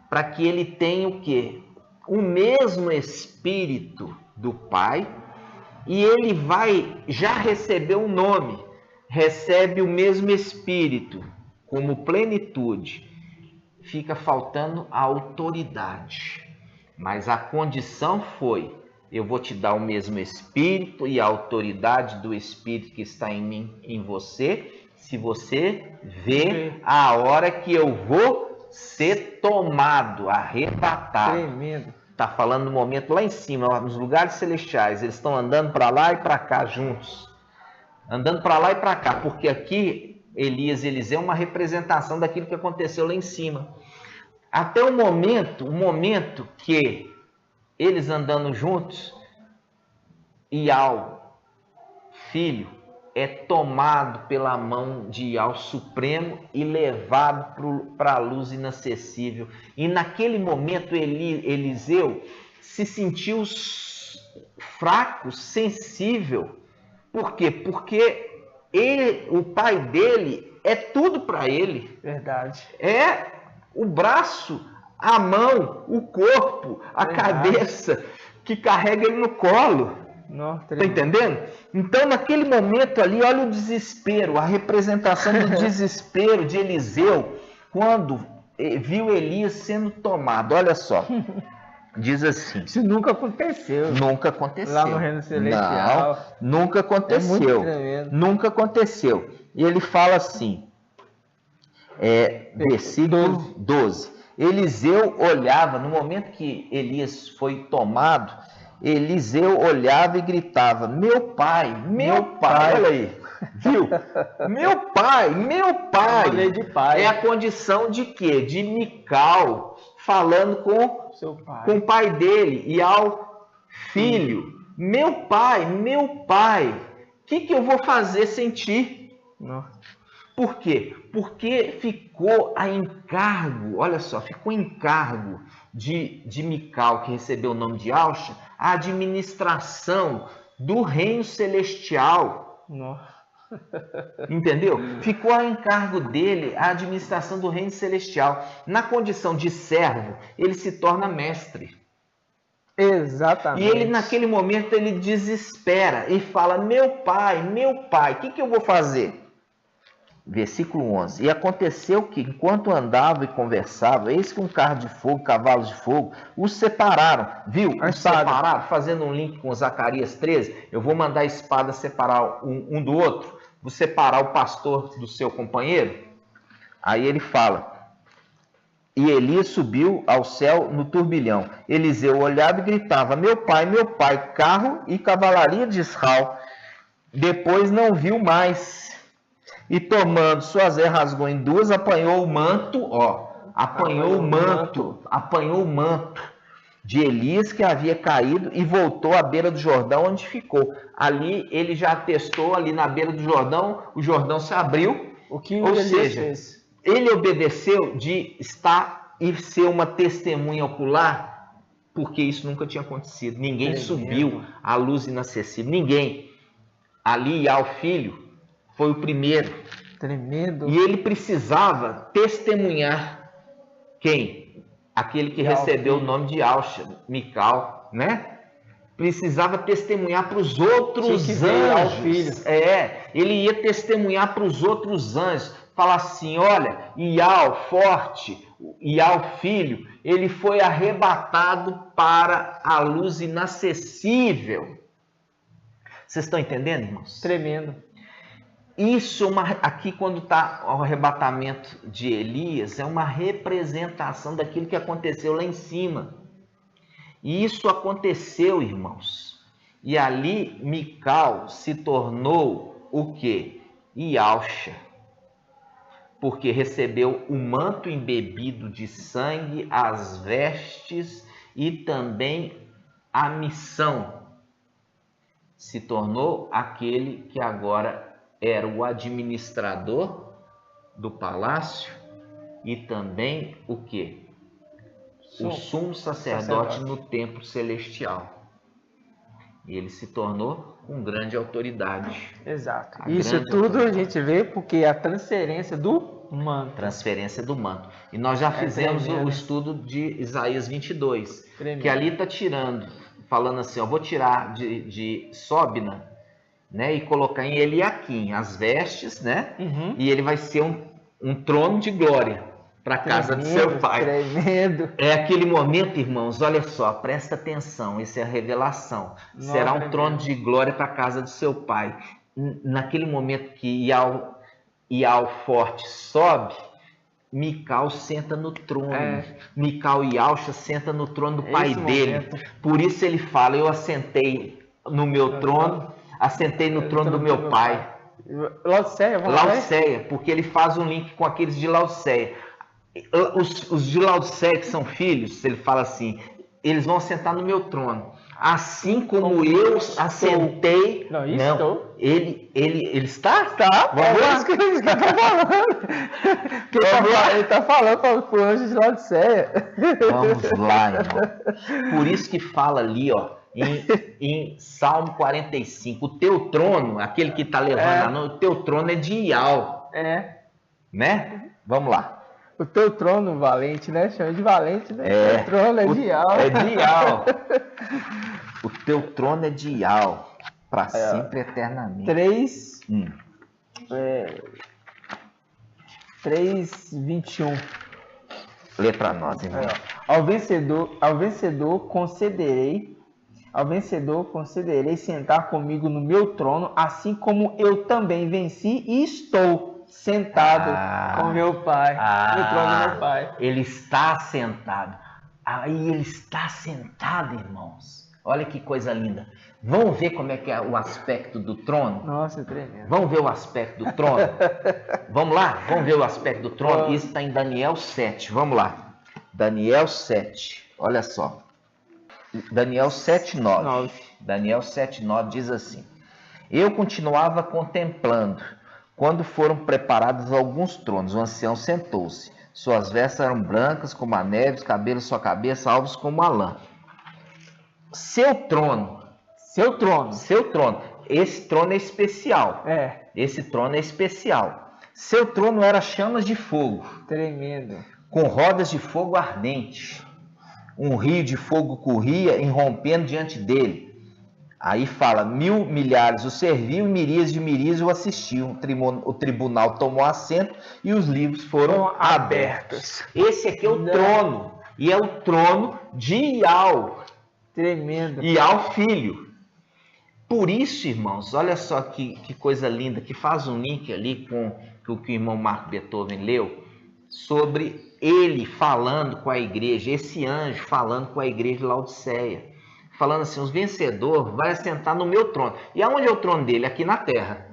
para que ele tenha o quê? O mesmo espírito do pai, e ele vai já receber um nome, recebe o mesmo espírito como plenitude. Fica faltando a autoridade, mas a condição foi: eu vou te dar o mesmo espírito e a autoridade do espírito que está em mim, em você, se você vê a hora que eu vou ser tomado, arrebatado. Tremendo. Está falando no momento lá em cima, nos lugares celestiais, eles estão andando para lá e para cá juntos, andando para lá e para cá, porque aqui Elias e Eliseu é uma representação daquilo que aconteceu lá em cima. Até o momento que eles andando juntos, Ial, filho, é tomado pela mão de Ial Supremo e levado para a luz inacessível. E naquele momento Eliseu se sentiu fraco, sensível. Por quê? Porque o pai dele é tudo para ele. Verdade. É o braço, a mão, o corpo, a cabeça que carrega ele no colo. Nossa, Tá entendendo? Então, naquele momento ali, olha o desespero, a representação do desespero de Eliseu, quando viu Elias sendo tomado. Olha só, diz assim. Isso nunca aconteceu. Nunca aconteceu. Lá no reino celestial. Não, nunca aconteceu. É muito tremendo. Nunca aconteceu. E ele fala assim, versículo 12. Eliseu olhava, no momento que Elias foi tomado, Eliseu olhava e gritava, meu pai, olha aí, viu? Meu pai, De pai. é a condição de quê? De Mical falando com o pai dele e ao filho, meu pai, o que eu vou fazer sem ti? Nossa. Por quê? Porque ficou a encargo, olha só, ficou encargo de Mical, que recebeu o nome de Ausha, a administração do reino celestial. Nossa. Entendeu? Ficou a encargo dele a administração do reino celestial. Na condição de servo, ele se torna mestre. Exatamente. E ele, naquele momento, ele desespera e fala, meu pai, o que eu vou fazer? Versículo 11. E aconteceu que, enquanto andava e conversava, eis que um carro de fogo, cavalos de fogo, os separaram. Viu? Os separaram, fazendo um link com Zacarias 13. Eu vou mandar a espada separar um do outro. Vou separar o pastor do seu companheiro. Aí ele fala, e Elias subiu ao céu no turbilhão. Eliseu olhava e gritava, meu pai, carro e cavalaria de Israel. Depois não viu mais. E tomando suas rasgou em duas, apanhou o manto, apanhou o manto de Elias que havia caído e voltou à beira do Jordão, onde ficou. Ali ele já atestou, ali na beira do Jordão, o Jordão se abriu. Ou seja, fez? Ele obedeceu de estar e ser uma testemunha ocular, porque isso nunca tinha acontecido. Ninguém subiu à luz inacessível, ninguém. Ali ao filho foi o primeiro. Tremendo. E ele precisava testemunhar quem? Aquele que recebeu o nome de Ausha, Mical, né? Precisava testemunhar para os outros anjos. Ele ia testemunhar para os outros anjos. Falar assim, olha, Ial, forte, Ial, filho, ele foi arrebatado para a luz inacessível. Vocês estão entendendo, irmãos? Tremendo. Isso, aqui quando está o arrebatamento de Elias, é uma representação daquilo que aconteceu lá em cima. E isso aconteceu, irmãos. E ali Mical se tornou o quê? Ialcha. Porque recebeu o manto embebido de sangue, as vestes e também a missão. Se tornou aquele que agora era o administrador do palácio e também o quê? O sumo sacerdote no templo celestial. E ele se tornou com grande autoridade. Exato. Isso tudo a gente vê porque a transferência do manto. Transferência do manto. E nós já fizemos o estudo de Isaías 22, que ali está tirando, falando assim, vou tirar de Sobna, né, e colocar em Eliaquim as vestes, né? E ele vai ser um trono de glória para a casa do seu pai. Tremendo. É aquele momento, irmãos, olha só, presta atenção, essa é a revelação. Será um trono de glória para a casa do seu pai. Naquele momento que Ial forte sobe, Mical senta no trono. Mical e Ausha senta no trono do pai dele. Por isso ele fala, eu assentei no meu trono, assentei no trono do meu pai. Laodiceia, porque ele faz um link com aqueles de Laodiceia. Os de Laodiceia, que são filhos, ele fala assim, eles vão assentar no meu trono. Assim como eu assentei... Ele está? Vamos lá. Ele está falando para o anjo de Laodiceia. Vamos lá, irmão. Por isso que fala ali, em Salmo 45, o teu trono, aquele que está levando o teu trono é de Ial. Né? Vamos lá. O teu trono, valente, né? Chama de valente, né? O teu trono é de Ial. É de Ial. O teu trono é de Ial, para sempre e eternamente. 3:21. Lê para nós, irmão. Ao vencedor concederei sentar comigo no meu trono, assim como eu também venci e estou sentado com meu Pai, no trono do meu Pai. Ele está sentado. Aí ele está sentado, irmãos. Olha que coisa linda. Vamos ver como é que é o aspecto do trono? Nossa, tremendo. Vamos ver o aspecto do trono? Vamos lá? Vamos ver o aspecto do trono? Isso está em Daniel 7. Vamos lá. Daniel 7. Olha só. Daniel 7:9. Daniel 7:9 diz assim: Eu continuava contemplando, quando foram preparados alguns tronos. O ancião sentou-se. Suas vestes eram brancas como a neve, os cabelos de sua cabeça alvos como a lã. Seu trono. Esse trono é especial. Esse trono é especial. Seu trono era chamas de fogo. Tremendo. Com rodas de fogo ardente. Um rio de fogo corria, irrompendo diante dele. Aí fala, 1000 milhares o serviam e miríades de miríades o assistiam. O tribunal tomou assento e os livros foram abertos. Esse aqui é o trono. E é o trono de Ial. Tremendo. Ial filho. Por isso, irmãos, olha só que coisa linda, que faz um link ali com o que o irmão Marco Beethoven leu, sobre ele falando com a igreja, esse anjo falando com a igreja de Laodiceia, falando assim, os vencedores vai assentar no meu trono. E aonde é o trono dele? Aqui na terra.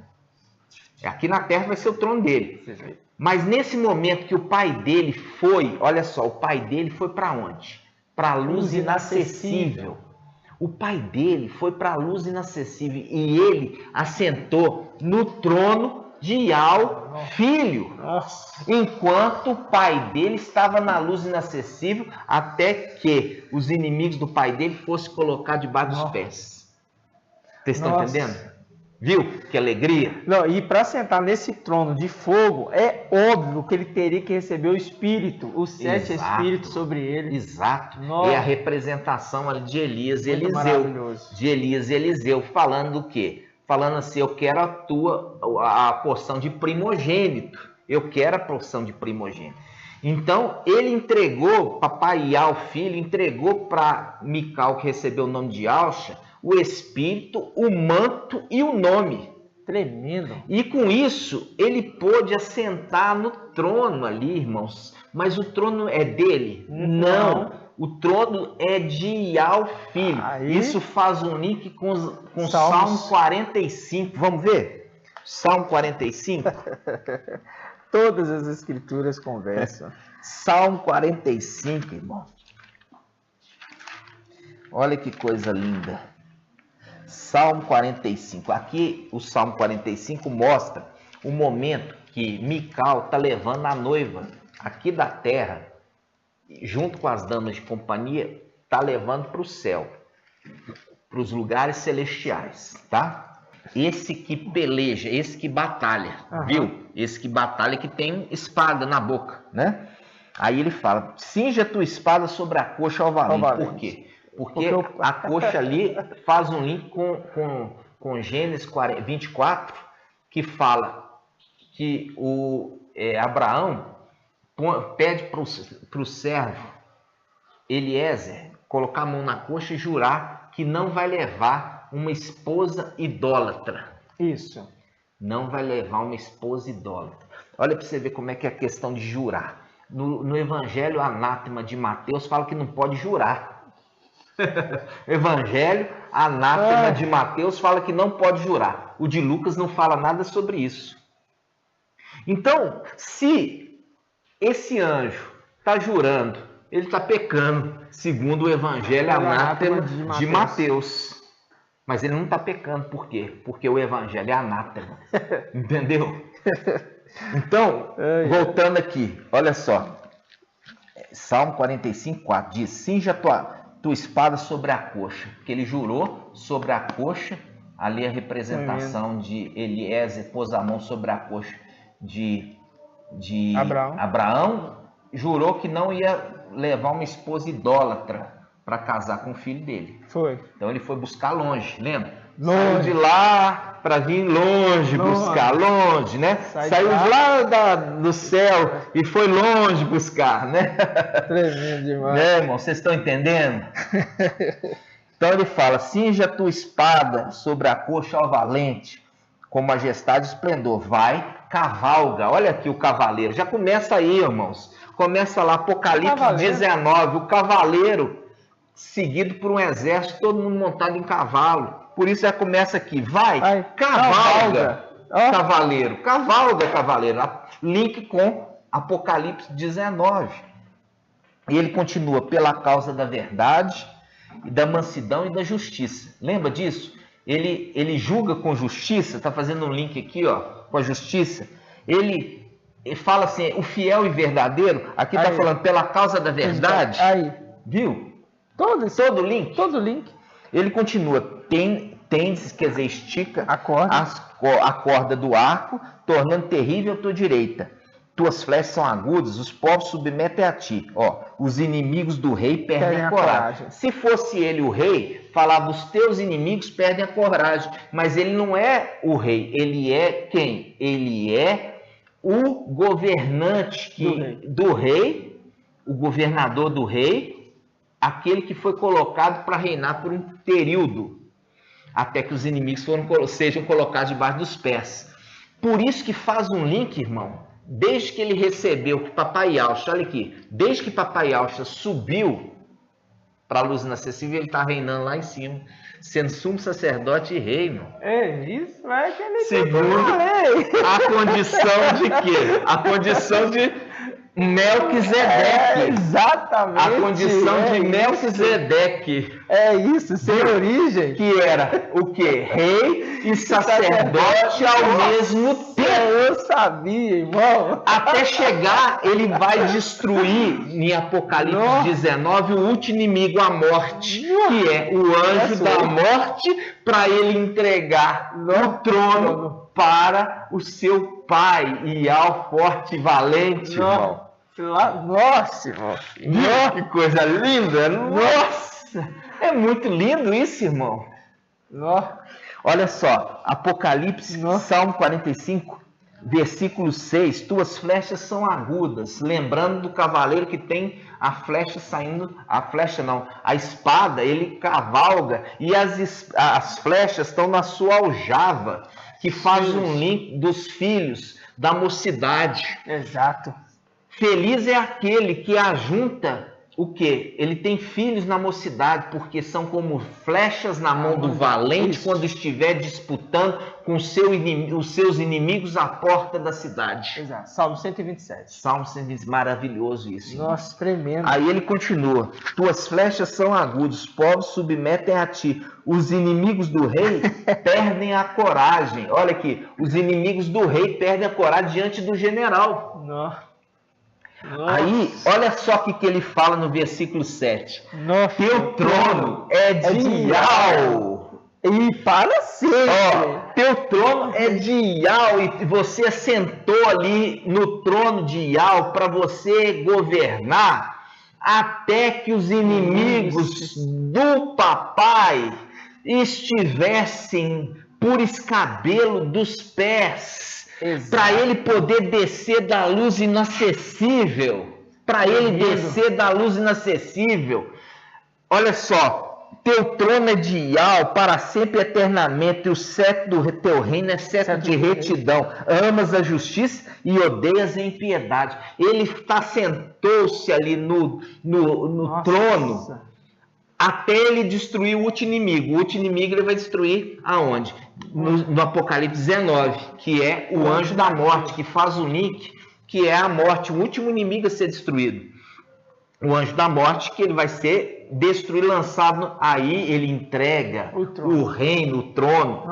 Aqui na terra vai ser o trono dele. Mas nesse momento que o pai dele foi, olha só, o pai dele foi para onde? Para a luz inacessível. O pai dele foi para a luz inacessível e ele assentou no trono de Ial, filho. Enquanto o pai dele estava na luz inacessível, até que os inimigos do pai dele fossem colocados debaixo dos pés. Vocês estão entendendo? Viu? Que alegria. Não, e para sentar nesse trono de fogo, é óbvio que ele teria que receber o Espírito, os 7 Espíritos sobre ele. Exato. Nossa. É a representação ali de Elias e Eliseu. De Elias e Eliseu, falando do quê? Falando assim, eu quero a porção de primogênito. Eu quero a porção de primogênito. Então, ele entregou, papai Ial, filho, entregou para Mical, que recebeu o nome de Alxa, o espírito, o manto e o nome. Tremendo. E com isso, ele pôde assentar no trono ali, irmãos. Mas o trono é dele? Não. O trono é de Ial, filho. Isso faz um link com Salmo 45. Vamos ver? Salmo 45? Todas as escrituras conversam. Salmo 45, irmão. Olha que coisa linda. Salmo 45. Aqui o Salmo 45 mostra o momento que Mical está levando a noiva aqui da terra, junto com as damas de companhia, está levando para o céu, para os lugares celestiais, tá? Esse que peleja, esse que batalha, viu? Esse que batalha que tem espada na boca, né? Aí ele fala, cinja a tua espada sobre a coxa ao valente. Por quê? Porque a coxa ali faz um link com Gênesis 24, que fala que Abraão pede para o servo Eliezer colocar a mão na coxa e jurar que não vai levar uma esposa idólatra. Isso. Não vai levar uma esposa idólatra. Olha para você ver como é que é a questão de jurar. No Evangelho Anátema de Mateus fala que não pode jurar. Evangelho Anátema de Mateus fala que não pode jurar. O de Lucas não fala nada sobre isso. Então, se esse anjo está jurando, ele está pecando, segundo o Evangelho Anátema de Mateus. Mas ele não está pecando, por quê? Porque o Evangelho é anátema. Entendeu? Então, voltando aqui, olha só. Salmo 45, 4 diz, cinja tua espada sobre a coxa. Porque ele jurou sobre a coxa, ali a representação de Eliezer pôs a mão sobre a coxa de Abraão, jurou que não ia levar uma esposa idólatra para casar com o filho dele. Foi. Então ele foi buscar longe, lembra? Longe. Saiu de lá para vir longe buscar, longe, né? Saiu lá do céu e foi longe buscar, né? Tremendo demais. Né, irmão? Vocês estão entendendo? Então ele fala, cinja a tua espada sobre a coxa ao valente, com majestade e esplendor. Vai, cavalga. Olha aqui o cavaleiro. Já começa aí, irmãos. Começa lá, Apocalipse 19, o cavaleiro seguido por um exército, todo mundo montado em cavalo. Por isso já começa aqui, vai, cavalga, cavaleiro, cavalga, cavaleiro. Link com Apocalipse 19. E ele continua, pela causa da verdade, e da mansidão e da justiça. Lembra disso? Ele julga com justiça, está fazendo um link aqui, ó, com a justiça. Ele fala assim, o fiel e verdadeiro, aqui está falando pela causa da verdade. Aí. Viu? Todo link. Todo link. Ele continua, tendes, quer dizer, estica a corda do arco, tornando terrível a tua direita. Tuas flechas são agudas, os povos submetem a ti. Ó, os inimigos do rei perdem a coragem. Se fosse ele o rei, falava, os teus inimigos perdem a coragem. Mas ele não é o rei, ele é quem? Ele é o governante do rei, o governador do rei, aquele que foi colocado para reinar por um período, até que os inimigos sejam colocados debaixo dos pés. Por isso que faz um link, irmão, desde que ele recebeu que Papai Yahshua, olha aqui, desde que Papai Yahshua subiu para a luz inacessível, ele está reinando lá em cima, sendo sumo sacerdote e rei, irmão. É isso, é que ele segundo a condição de quê? A condição de Melquisedeque. Exatamente. A condição de Melquisedeque. É isso, sem origem. Que era o quê? Rei e sacerdote ao mesmo tempo. Eu sabia, irmão. Até chegar, ele vai destruir, em Apocalipse 19, o último inimigo, a morte, que é o anjo da morte, para ele entregar o trono para o seu pai, Ial, forte e valente, irmão. Nossa, irmão. Que coisa linda. Nossa. É muito lindo isso, irmão. Olha só, Apocalipse, Salmo 45, versículo 6. Tuas flechas são agudas. Lembrando do cavaleiro que tem a flecha saindo, a espada, ele cavalga e as flechas estão na sua aljava, que faz um link dos filhos da mocidade. Exato. Feliz é aquele que ajunta o quê? Ele tem filhos na mocidade, porque são como flechas na mão do valente quando estiver disputando com os seus inimigos à porta da cidade. Exato. Salmo 127. Salmo 127, maravilhoso isso. Nossa, tremendo. Aí ele continua, tuas flechas são agudas, os povos submetem a ti, os inimigos do rei perdem a coragem. Olha aqui, os inimigos do rei perdem a coragem diante do general. Nossa. Aí, olha só o que ele fala no versículo 7. Teu trono é de Ial. E para sempre. Teu trono é de Ial e você assentou ali no trono de Ial para você governar até que os inimigos do papai estivessem por escabelo dos pés. Para ele poder descer da luz inacessível. Para ele descer da luz inacessível. Olha só. Teu trono é de Ial para sempre e eternamente. E o cetro do teu reino é cetro de retidão. Amas a justiça e odeias a impiedade. Ele sentou-se ali no trono. Até ele destruir o último inimigo. O último inimigo ele vai destruir aonde? No Apocalipse 19, que é o anjo da morte, que faz o link, que é a morte, o último inimigo a ser destruído. O anjo da morte, que ele vai ser destruído, lançado, aí ele entrega o reino, o trono,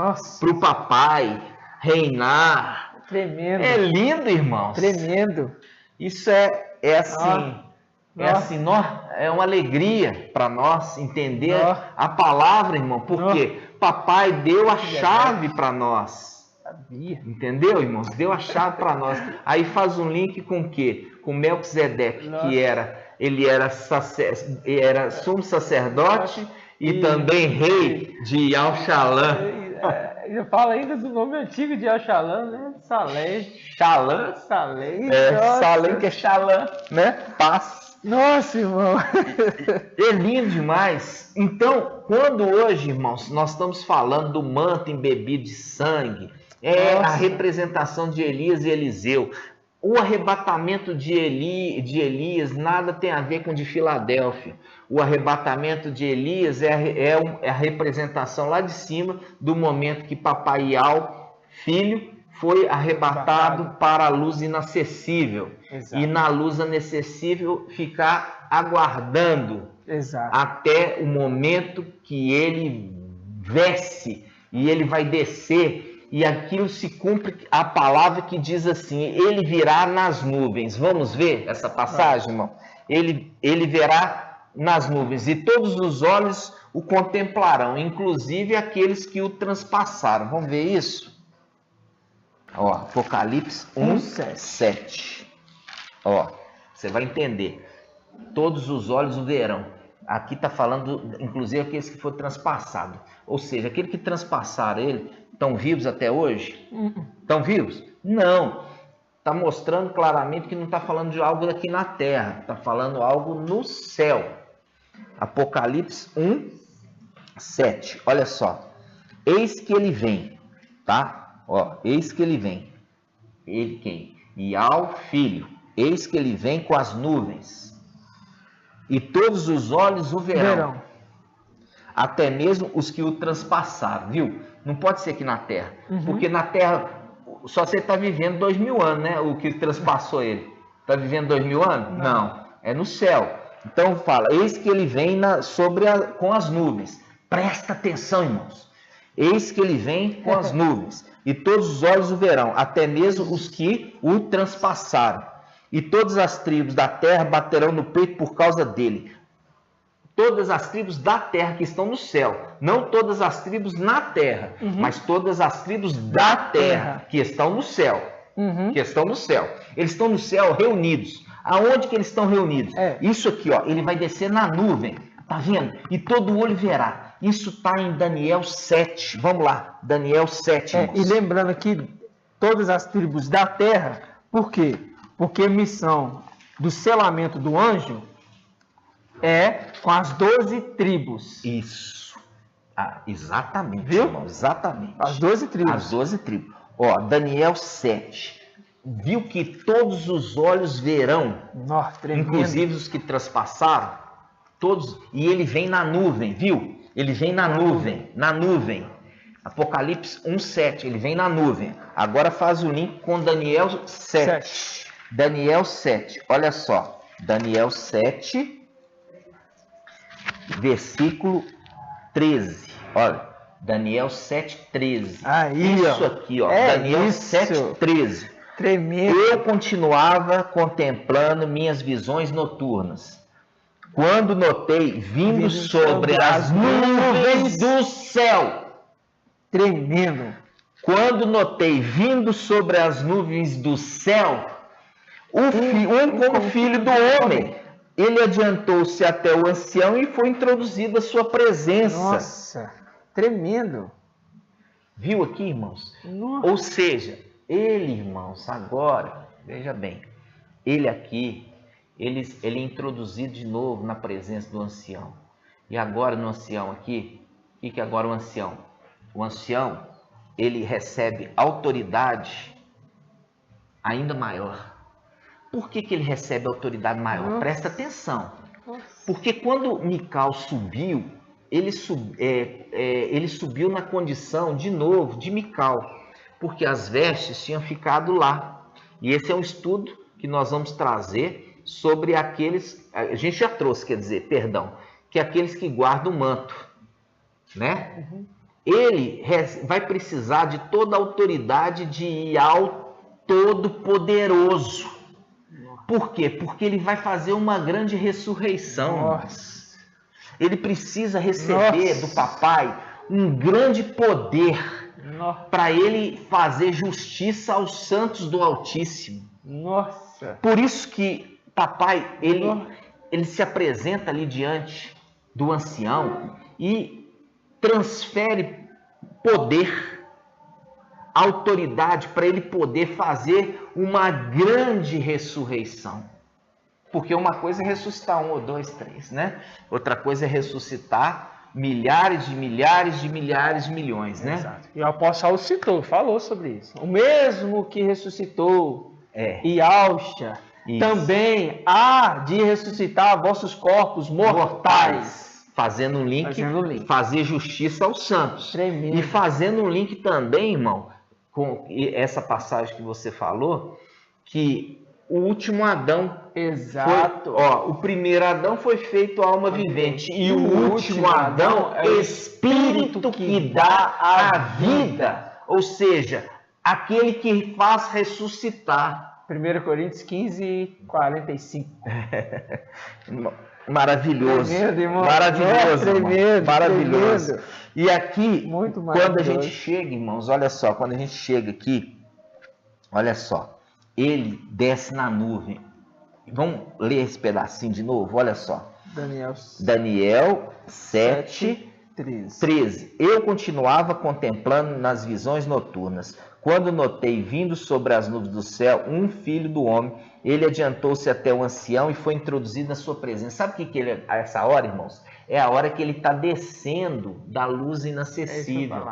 para o papai reinar. Tremendo. É lindo, irmãos. Tremendo. Isso é assim... É uma alegria para nós entender a palavra, irmão, porque papai deu a chave para nós. Entendeu, irmãos? Deu a chave para nós. Aí faz um link com o quê? com Melquisedeque, que ele era sumo sacerdote e também rei de Al-Shalã. Já fala ainda do nome antigo de Al-Shalã, né? Salém. Shalã? Salém. Salém que é Shalã, né? Paz. Nossa, irmão. É lindo demais. Então, quando hoje, irmãos, nós estamos falando do manto embebido de sangue, a representação de Elias e Eliseu. O arrebatamento de Elias nada tem a ver com o de Filadélfia. O arrebatamento de Elias é a representação lá de cima do momento que Papai Ial, filho, foi arrebatado para a luz inacessível. Exato. E na luz inacessível ficar aguardando até o momento que ele desce e ele vai descer. E aquilo se cumpre a palavra que diz assim, ele virá nas nuvens. Vamos ver essa passagem, irmão? Ele virá nas nuvens e todos os olhos o contemplarão, inclusive aqueles que o transpassaram. Vamos ver isso? Ó, Apocalipse 1:7. Ó, você vai entender. Todos os olhos o verão. Aqui está falando, inclusive, aqueles que foram transpassados. Ou seja, aqueles que transpassaram ele, estão vivos até hoje? Estão vivos? Não. Está mostrando claramente que não está falando de algo aqui na terra. Está falando algo no céu. Apocalipse 1:7. Olha só. Eis que ele vem. Tá? Ó, eis que ele vem. Ele quem? E ao filho. Eis que ele vem com as nuvens. E todos os olhos o verão. Até mesmo os que o transpassaram, viu? Não pode ser aqui na Terra. Porque na Terra, só você está vivendo 2000 anos, né? O que transpassou ele. Está vivendo 2000 anos? Não. É no céu. Então fala, eis que ele vem com as nuvens. Presta atenção, irmãos. Eis que ele vem com as nuvens. E todos os olhos o verão, até mesmo os que o transpassaram. E todas as tribos da terra baterão no peito por causa dele. Todas as tribos da terra que estão no céu. Não todas as tribos na terra, mas todas as tribos da terra que estão no céu. Que estão no céu. Eles estão no céu reunidos. Aonde que eles estão reunidos? Isso aqui, ó, ele vai descer na nuvem. Tá vendo? E todo olho verá. Isso está em Daniel 7. Vamos lá, Daniel 7. E lembrando aqui, todas as tribos da terra, por quê? Porque a missão do selamento do anjo é com as 12 tribos. Isso. Exatamente. Viu? Irmão, exatamente. As 12 tribos. As 12 tribos. Ó, Daniel 7. Viu que todos os olhos verão, inclusive os que transpassaram, todos, e ele vem na nuvem, viu? Ele vem na nuvem. Apocalipse 1:7, ele vem na nuvem. Agora faz o link com Daniel 7. Daniel 7, olha só. Daniel 7, versículo 13. Olha, Daniel 7:13. Aí, isso aqui, ó. Daniel 7:13. Tremendo. Eu continuava contemplando minhas visões noturnas, quando notei vindo sobre as nuvens do céu. Tremendo. Quando notei vindo sobre as nuvens do céu, como filho do homem. Ele adiantou-se até o ancião e foi introduzido à sua presença. Nossa, tremendo. Viu aqui, irmãos? Nossa. Ou seja, ele, irmãos, agora, veja bem, ele aqui, ele é introduzido de novo na presença do ancião. E agora no ancião aqui, o que é agora o ancião? O ancião, ele recebe autoridade ainda maior. Por que ele recebe autoridade maior? Presta atenção. Porque quando Mical subiu, ele subiu na condição, de novo, de Mical. Porque as vestes tinham ficado lá. E esse é um estudo que nós vamos trazer sobre aqueles... A gente já trouxe, que é aqueles que guardam o manto. Né? Ele vai precisar de toda a autoridade de Ial Todo-Poderoso. Por quê? Porque ele vai fazer uma grande ressurreição. Nossa. Ele precisa receber do papai um grande poder para ele fazer justiça aos santos do Altíssimo. Nossa. Por isso que papai, ele se apresenta ali diante do ancião e transfere poder, autoridade para ele poder fazer uma grande ressurreição. Porque uma coisa é ressuscitar 1 ou 2, 3, né? Outra coisa é ressuscitar milhares de milhares de milhares de milhões, né? Exato. E o apóstolo falou sobre isso. O mesmo que ressuscitou Yahshua, também há de ressuscitar vossos corpos mortais. Fazendo um link, fazer justiça aos santos. Tremendo. E fazendo um link também, irmão, com essa passagem que você falou, que o último Adão, exato. O primeiro Adão foi feito alma vivente e o último Adão é o Espírito que dá a vida, ou seja, aquele que faz ressuscitar. 1 Coríntios 15, 45. Maravilhoso, tremendo, irmão. maravilhoso, Tremendo, maravilhoso. Tremendo. E aqui, quando a gente chega, irmãos, olha só, quando a gente chega aqui, olha só, ele desce na nuvem. Vamos ler esse pedacinho de novo, olha só. Daniel 7, 13. Eu continuava contemplando nas visões noturnas, quando notei vindo sobre as nuvens do céu um filho do homem. Ele adiantou-se até o ancião e foi introduzido na sua presença. Sabe o que ele é essa hora, irmãos? É a hora que ele está descendo da luz inacessível.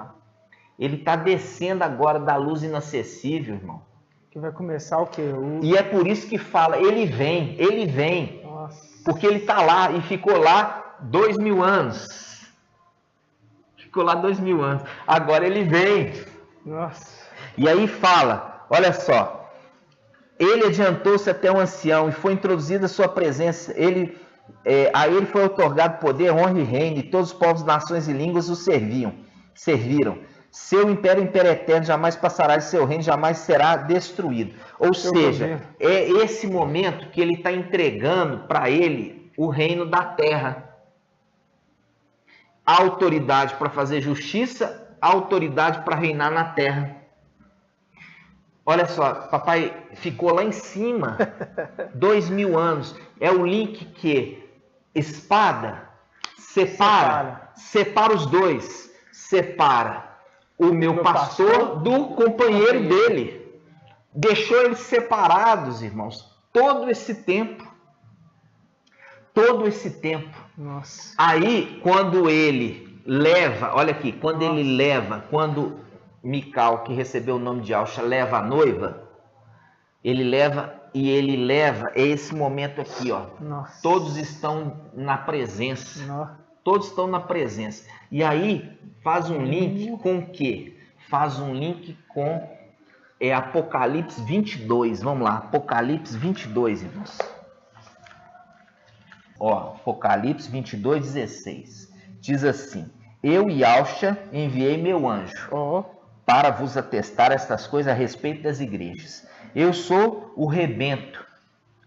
Ele está descendo agora da luz inacessível, irmão. Que vai começar o quê? E é por isso que fala, ele vem. Nossa. Porque ele está lá e ficou lá 2000 anos. Ficou lá 2000 anos. Agora ele vem. Nossa. E aí fala, olha só. Ele adiantou-se até o ancião e foi introduzido à sua presença. A ele foi otorgado poder, honra e reino, e todos os povos, nações e línguas o serviram. Seu império eterno, jamais passará, e seu reino jamais será destruído. Ou seja, é esse momento que ele está entregando para ele o reino da terra. A autoridade para fazer justiça, a autoridade para reinar na terra. Olha só, papai ficou lá em cima, 2000 anos. É o link que espada separa os dois, separa o meu pastor do companheiro dele. Deixou eles separados, irmãos, todo esse tempo. Nossa. Aí, quando ele leva, olha aqui, quando Mical, que recebeu o nome de Yahshua, leva a noiva, ele leva, é esse momento aqui, ó. Nossa. Todos estão na presença. Nossa. Todos estão na presença. E aí, faz um link com o quê? Faz um link com Apocalipse 22. Vamos lá, Apocalipse 22, irmãos. Apocalipse 22, 16. Diz assim: Eu, Yahshua, enviei meu anjo para vos atestar estas coisas a respeito das igrejas. Eu sou o rebento,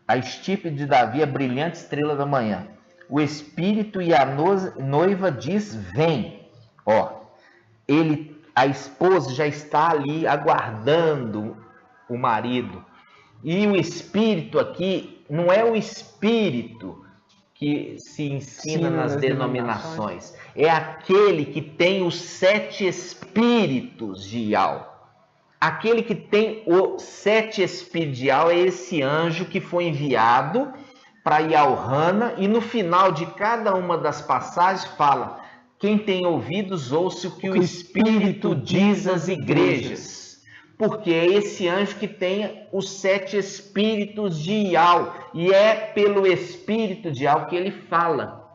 a estirpe de Davi, a brilhante estrela da manhã. O Espírito e a noiva diz, vem. A esposa já está ali aguardando o marido. E o Espírito aqui não é o Espírito que se ensina nas denominações. É aquele que tem os 7 espíritos de Yahweh. Aquele que tem os 7 espíritos de Yahweh é esse anjo que foi enviado para Yaohana, e no final de cada uma das passagens fala: quem tem ouvidos, ouça o que o Espírito diz às igrejas. Porque é esse anjo que tem os 7 espíritos de Yahweh, e é pelo Espírito de Yahweh que ele fala.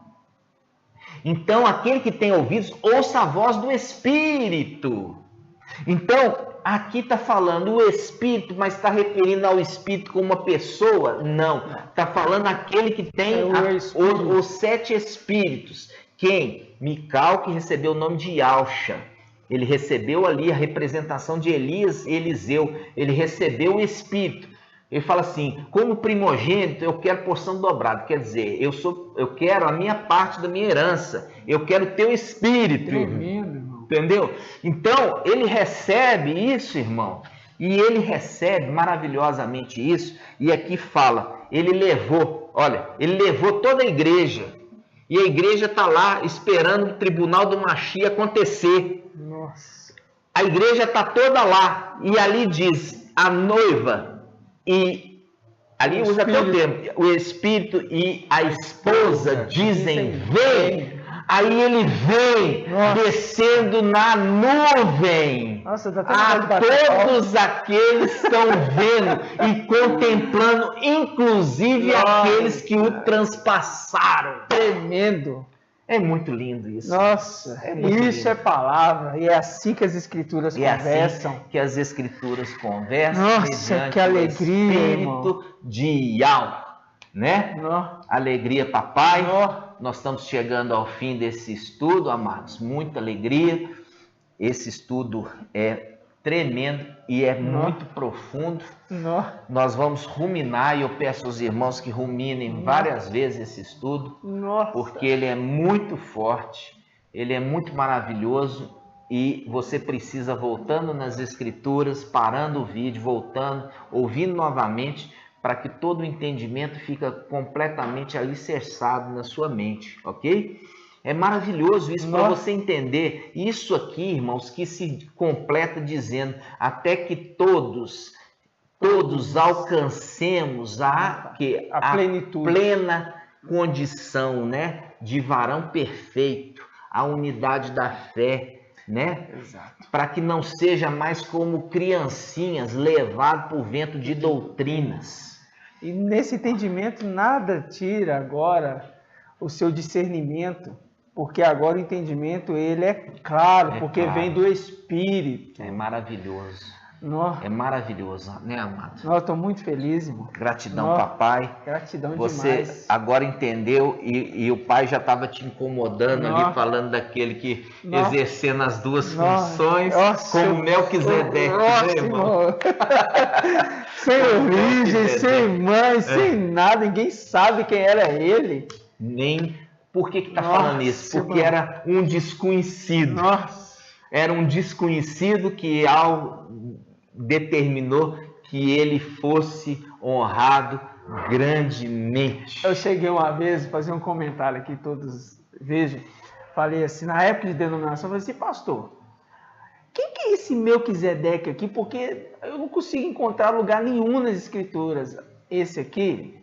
Então, aquele que tem ouvidos, ouça a voz do Espírito. Então, aqui está falando o Espírito, mas está referindo ao Espírito como uma pessoa? Não. Está falando aquele que tem os 7 espíritos. Quem? Mical, que recebeu o nome de Yahshua. Ele recebeu ali a representação de Elias e Eliseu. Ele recebeu o Espírito. Ele fala assim, como primogênito, eu quero porção dobrada. Quer dizer, eu quero a minha parte da minha herança. Eu quero o teu Espírito. Tremendo, irmão. Entendeu? Então, ele recebe isso, irmão. E ele recebe maravilhosamente isso, e aqui fala, ele levou toda a igreja, e a igreja está lá esperando o tribunal do Mashiach acontecer. Nossa. A igreja está toda lá, e ali diz, a noiva, e ali usa até o termo, o espírito e a esposa dizem, vem. Aí ele vem descendo na nuvem. Nossa, tá todos aqueles estão vendo e contemplando, inclusive aqueles que o transpassaram. Tremendo. É muito lindo isso. Nossa, isso lindo. É palavra. E é assim que as escrituras conversam. Assim que as escrituras conversam. Nossa, que alegria, Espírito de Yahweh, né? Alegria, papai. Nós estamos chegando ao fim desse estudo, amados. Muita alegria. Esse estudo é tremendo e é muito profundo. Nós vamos ruminar, e eu peço aos irmãos que ruminem várias vezes esse estudo, porque ele é muito forte, ele é muito maravilhoso, e você precisa, voltando nas escrituras, parando o vídeo, voltando, ouvindo novamente, para que todo o entendimento fique completamente alicerçado na sua mente, ok? É maravilhoso isso para você entender. Isso aqui, irmãos, que se completa dizendo até que todos alcancemos a plenitude, plena condição, né, de varão perfeito, a unidade da fé, né? Para que não seja mais como criancinhas levados por vento de doutrinas. E nesse entendimento nada tira agora o seu discernimento, porque agora o entendimento ele é claro, porque vem do Espírito. É maravilhoso. É maravilhoso, né, amado? Nós estamos muito felizes, irmão. Gratidão, papai. Gratidão você demais. Você agora entendeu e o pai já estava te incomodando ali, falando daquele que exercendo as duas funções, como Melquisedeque, né, irmão? Sem origem, sem mãe, sem nada, ninguém sabe quem era ele. Nem por que está falando isso? Porque era um desconhecido. Era um desconhecido que determinou que ele fosse honrado grandemente. Eu cheguei uma vez, fazer um comentário aqui, todos vejam, falei assim, na época de denominação, eu falei assim, pastor, quem que é esse Melquisedeque aqui? Porque eu não consigo encontrar lugar nenhum nas escrituras. Esse aqui,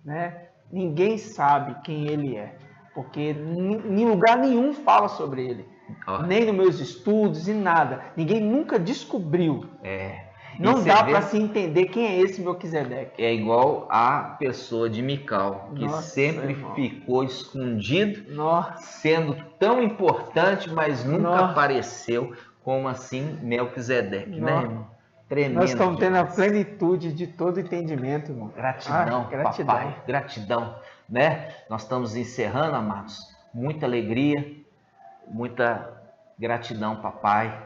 né, ninguém sabe quem ele é, porque em lugar nenhum fala sobre ele. Nem nos meus estudos e nada. Ninguém nunca descobriu. Não dá para se entender quem é esse Melquisedeque. É igual a pessoa de Mical, que sempre ficou escondido, sendo tão importante, mas nunca apareceu como assim Melquisedeque, né, irmão? Tremendo. Nós estamos tendo a plenitude de todo entendimento, irmão. Gratidão, papai. Gratidão, né? Nós estamos encerrando, amados. Muita alegria. Muita gratidão, papai,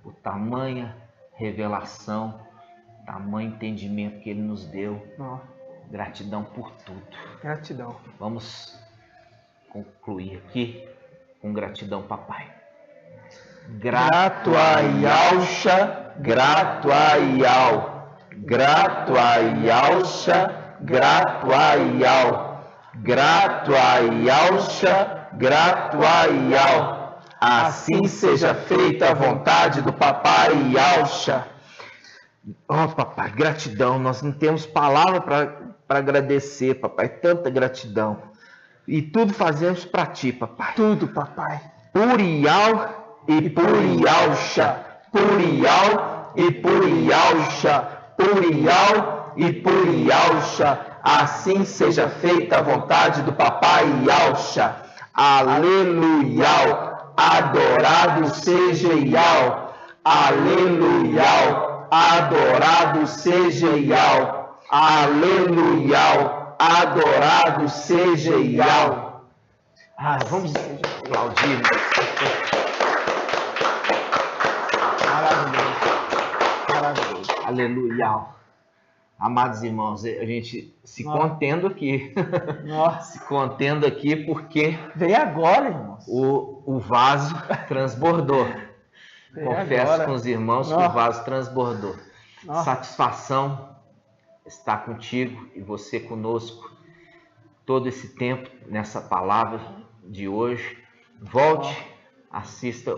por tamanha revelação, tamanho entendimento que ele nos deu. Gratidão por tudo. Gratidão. Vamos concluir aqui com gratidão, papai. Grato a Yahusha, grato a Yah. Grato a Yahusha, grato a Yah. Grato a Yahusha, grato a Yah. Assim seja feita a vontade do papai Yahusha. Papai, gratidão. Nós não temos palavra para agradecer, papai. Tanta gratidão. E tudo fazemos para ti, papai. Tudo, papai. Por Yah e por Yahusha. Por Yah e por Yahusha. Por Yah e por Yahusha. Assim seja feita a vontade do papai Yahusha. Aleluia. Adorado seja Yah. Aleluia. Adorado seja Yah. Aleluia. Adorado seja Yah. Vamos aplaudir. Maravilhoso. Aleluia. Amados irmãos, a gente se contendo aqui. Se contendo aqui porque... Veio agora, irmãos. O vaso transbordou. Confesso com os irmãos que o vaso transbordou. Satisfação estar contigo e você conosco todo esse tempo nessa palavra de hoje. Volte, assista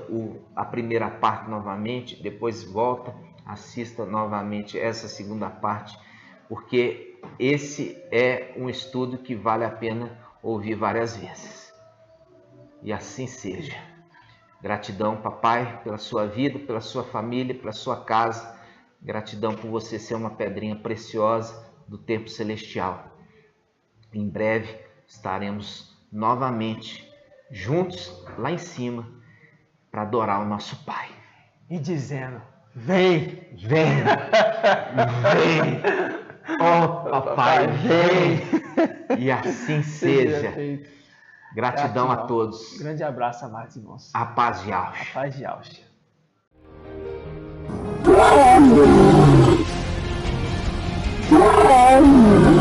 a primeira parte novamente, depois volta, assista novamente essa segunda parte, porque esse é um estudo que vale a pena ouvir várias vezes. E assim seja. Gratidão, papai, pela sua vida, pela sua família, pela sua casa. Gratidão por você ser uma pedrinha preciosa do tempo celestial. Em breve estaremos novamente juntos lá em cima para adorar o nosso Pai. E dizendo: vem, vem, vem, oh papai, vem. E assim seja. Gratidão a todos. Grande abraço, amados irmãos. A paz de Auxa. A paz de Auxa. Oh